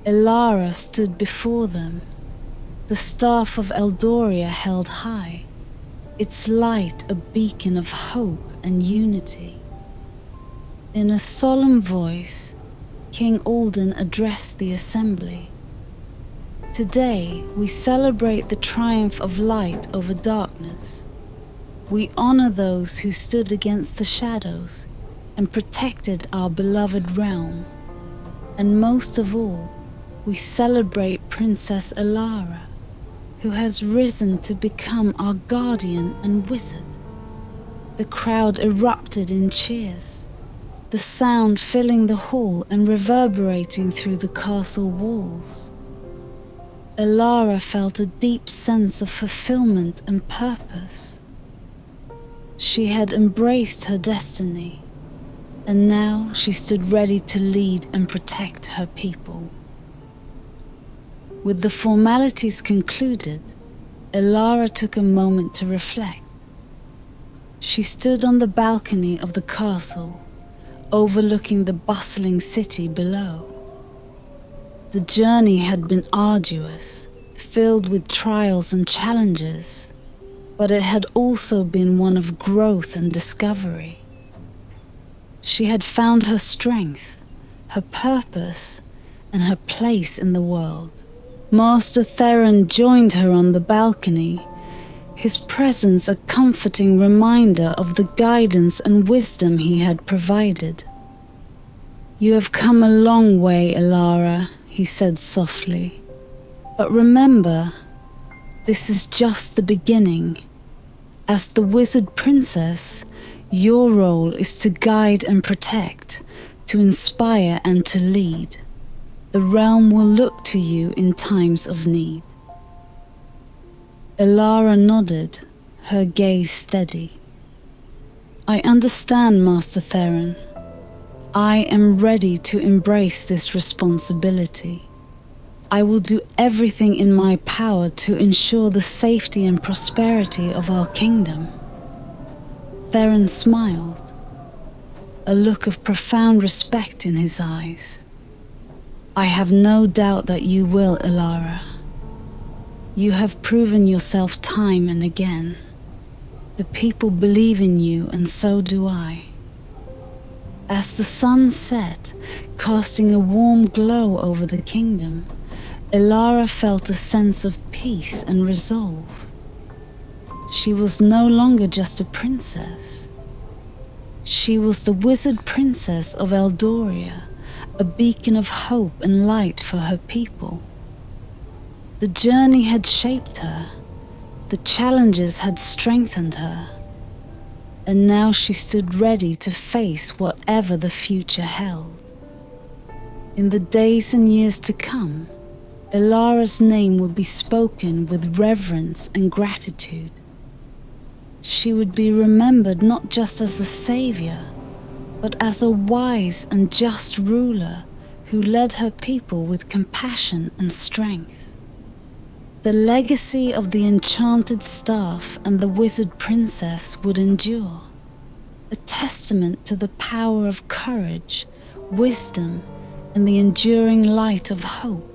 Elara stood before them, the staff of Eldoria held high, its light a beacon of hope and unity. In a solemn voice, King Alden addressed the assembly. "Today we celebrate the triumph of light over darkness. We honor those who stood against the shadows and protected our beloved realm. And most of all, we celebrate Princess Elara, who has risen to become our guardian and wizard." The crowd erupted in cheers, the sound filling the hall and reverberating through the castle walls. Elara felt a deep sense of fulfillment and purpose. She had embraced her destiny, and now she stood ready to lead and protect her people. With the formalities concluded, Elara took a moment to reflect. She stood on the balcony of the castle, overlooking the bustling city below. The journey had been arduous, filled with trials and challenges, but it had also been one of growth and discovery. She had found her strength, her purpose, and her place in the world. Master Theron joined her on the balcony, his presence a comforting reminder of the guidance and wisdom he had provided. "You have come a long way, Elara," he said softly. "But remember, this is just the beginning. As the wizard princess, your role is to guide and protect, to inspire and to lead. The realm will look to you in times of need." Elara nodded, her gaze steady. "I understand, Master Theron. I am ready to embrace this responsibility. I will do everything in my power to ensure the safety and prosperity of our kingdom." Theron smiled, a look of profound respect in his eyes. "I have no doubt that you will, Elara. You have proven yourself time and again. The people believe in you, and so do I." As the sun set, casting a warm glow over the kingdom, Elara felt a sense of peace and resolve. She was no longer just a princess. She was the wizard princess of Eldoria, a beacon of hope and light for her people. The journey had shaped her, the challenges had strengthened her, and now she stood ready to face whatever the future held. In the days and years to come, Elara's name would be spoken with reverence and gratitude. She would be remembered not just as a savior, but as a wise and just ruler who led her people with compassion and strength. The legacy of the enchanted staff and the wizard princess would endure, a testament to the power of courage, wisdom, and the enduring light of hope.